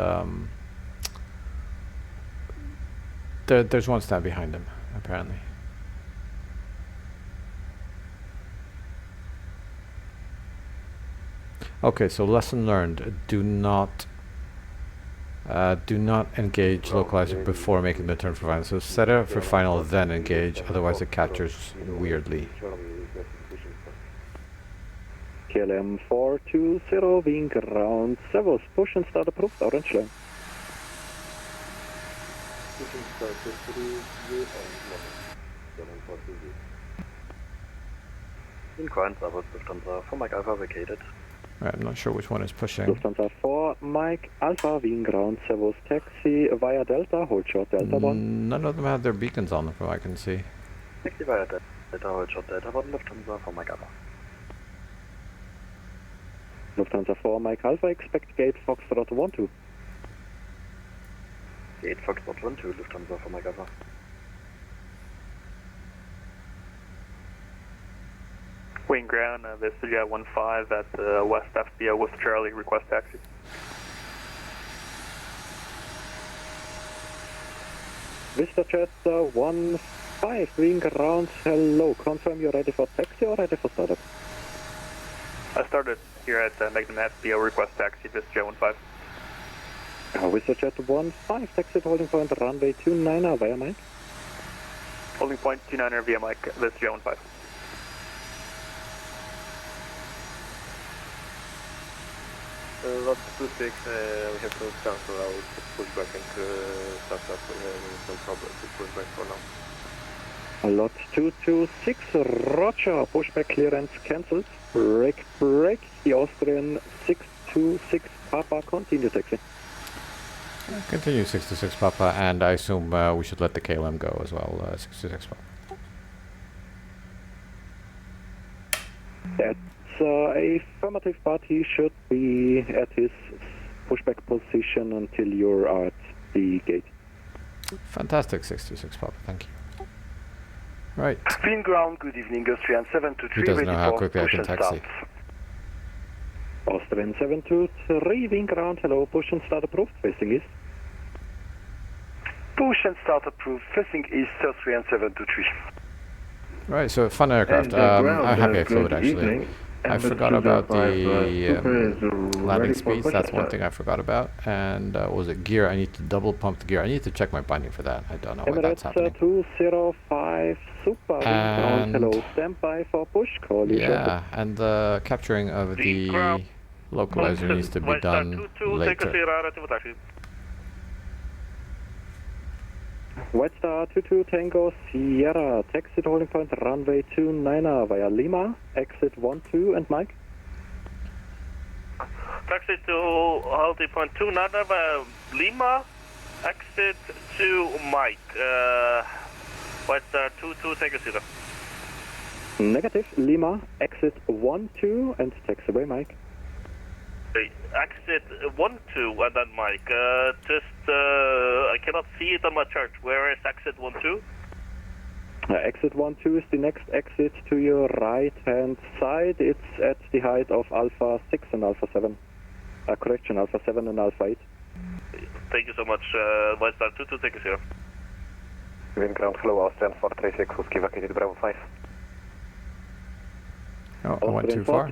There's one stand behind him, apparently. Okay, so lesson learned: do not engage localizer before making the turn for final. So set it up for final, then engage. Otherwise, it captures weirdly. KLM 420, wing ground, Servus, push and start approved, orange line. In ground, Servus, Lufthansa 4 Mike Alpha vacated. Right, I'm not sure which one is pushing. Lufthansa 4 Mike Alpha, wing ground, Servus, taxi via Delta, hold short Delta 1. None of them have their beacons on them, from what I can see. Taxi via Delta, hold short Delta 1, Lufthansa 4 Mike Alpha. Lufthansa 4 Mike Alpha, expect gate Foxtrot 12. Gate Foxtrot 12, Lufthansa 4 Mike Alpha. Wing ground, VATSIM 15 at West FBO with Charlie, request taxi. Vista Jet 15, wing ground, hello, confirm you're ready for taxi or ready for startup? I started here at Magnum FBO, request taxi, VATSIM 15. Vista Jet 15, taxi at holding point, runway 29 via Mike. Holding point 29 via Mike, VATSIM 15. Lot 26, we have to cancel our pushback and start up. We have some problems with pushback for now. Lot 226, roger, pushback clearance cancelled. Break, the Austrian 626 Papa, continue taxi. Continue 626 Papa, and I assume we should let the KLM go as well, 626 Papa. That's affirmative, but he should be at his pushback position until you're at the gate. Fantastic, 626 Papa, thank you. Right. Spin ground, good evening, Austrian 723. He doesn't know how quickly I can taxi. Austrian 723, wing ground, hello, push and start approved, facing east. Push and start approved, facing east, Austrian 723. Right, so fun aircraft. I'm happy I flew it actually. I forgot about the landing speeds, that's one thing I forgot about. And what was it, gear? I need to double pump the gear. I need to check my binding for that. I don't know why that's happening. Emirates 205 Super, wing ground, hello, stand by for push, call you yeah, and the capturing of the localizer needs to be done later. White Star 22 Tango Sierra, taxi to holding point runway 29 via Lima, exit 12 and Mike. Taxi to holding point 29 via Lima, exit to Mike. White Star 22 Tango Sierra. Negative, Lima, exit 12 and taxi away Mike. Exit 12 and then Mike. I cannot see it on my chart. Where is exit 12? Exit 12 is the next exit to your right hand side. It's at the height of Alpha 6 and Alpha 7. Correction, Alpha 7 and Alpha 8. Thank you so much. White Star 22, take us here. Wind ground, hello, Austrian 436, Whiskey vacated Bravo 5. Oh, I went too far.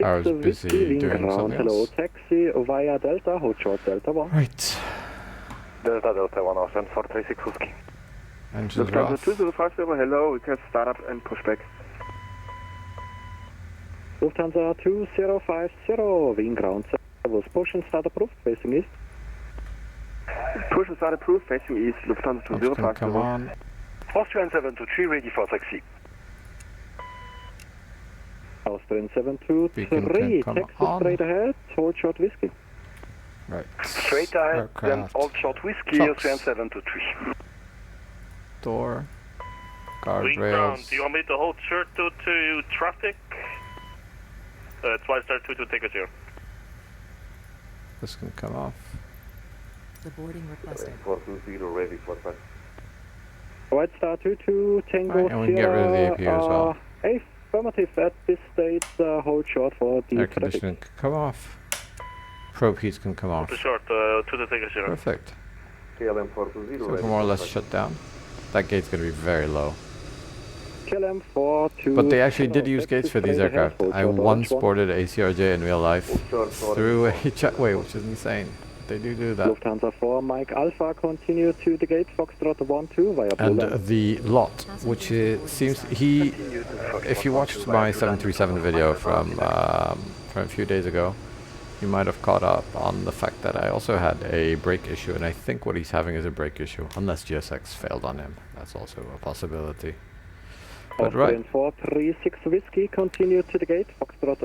I was busy doing something hello, else. taxi via Delta, hold short Delta 1. Right. Delta 1, Austrian 436, Whiskey. Engines are off. 2050, hello, we can start up and push back. Lufthansa 2050, wing ground, was push and start approved, facing east. Push and start approved, facing east, Lufthansa 2050. Come on. Austrian 723, ready for taxi. Austrian 723, taxi straight ahead, hold short whiskey. Right. Straight ahead, then hold short whiskey, Austrian 723. Door. Wing ground, do you want me to hold short to traffic? It's White Star 22, take us here. This can come off. The boarding requested. 420 ready for pass. White Star 22 Tango Right, and we can get rid of the APU as well. Affirmative at this stage, hold short for the Air traffic. conditioning can come off. Probe heats can come off. Too short, 2 to Tango 0. Perfect. KLM 420 So ready more or for less pass. shut down. That gate's going to be very low. KLM 42. But they actually did use gates for these aircraft. I once boarded a CRJ in real life through a jetway, which is insane. They do that. Lufthansa 4, Mike Alpha, continue to the gate, Foxtrot 12 via And Blue Line. the lot, which seems if you watched my 737 video from a few days ago, you might have caught up on the fact that I also had a brake issue, and I think what he's having is a brake issue, unless GSX failed on him. That's also a possibility. But Austrian right, 436 Whiskey, continue to the gate, Foxtrot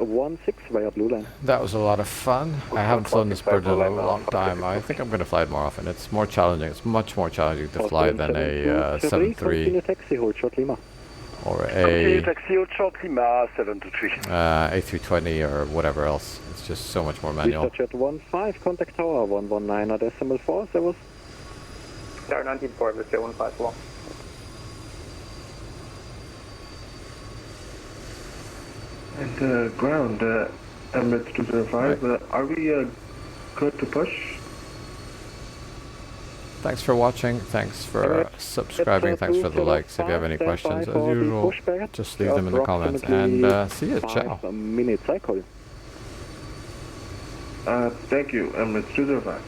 16 via Blue Line. that was a lot of fun. I haven't flown this bird in a long time. I think I'm going to fly it more often. It's more challenging. It's much more challenging to fly than a 7.3 Continue taxi, hold short Lima. or Continue a taxi, hold short Lima, 723. A320 or whatever else. It's just so much more manual. Jet 15, contact tower 119.4, servus. Star 194, let's get 151. And ground, Emirates 205, are we good to push? Thanks for watching. Thanks for subscribing. Thanks for the likes. If you have any questions, as usual, just leave them in the comments. And see you. Ciao. 5 minutes cycle. Thank you, Emirates 205.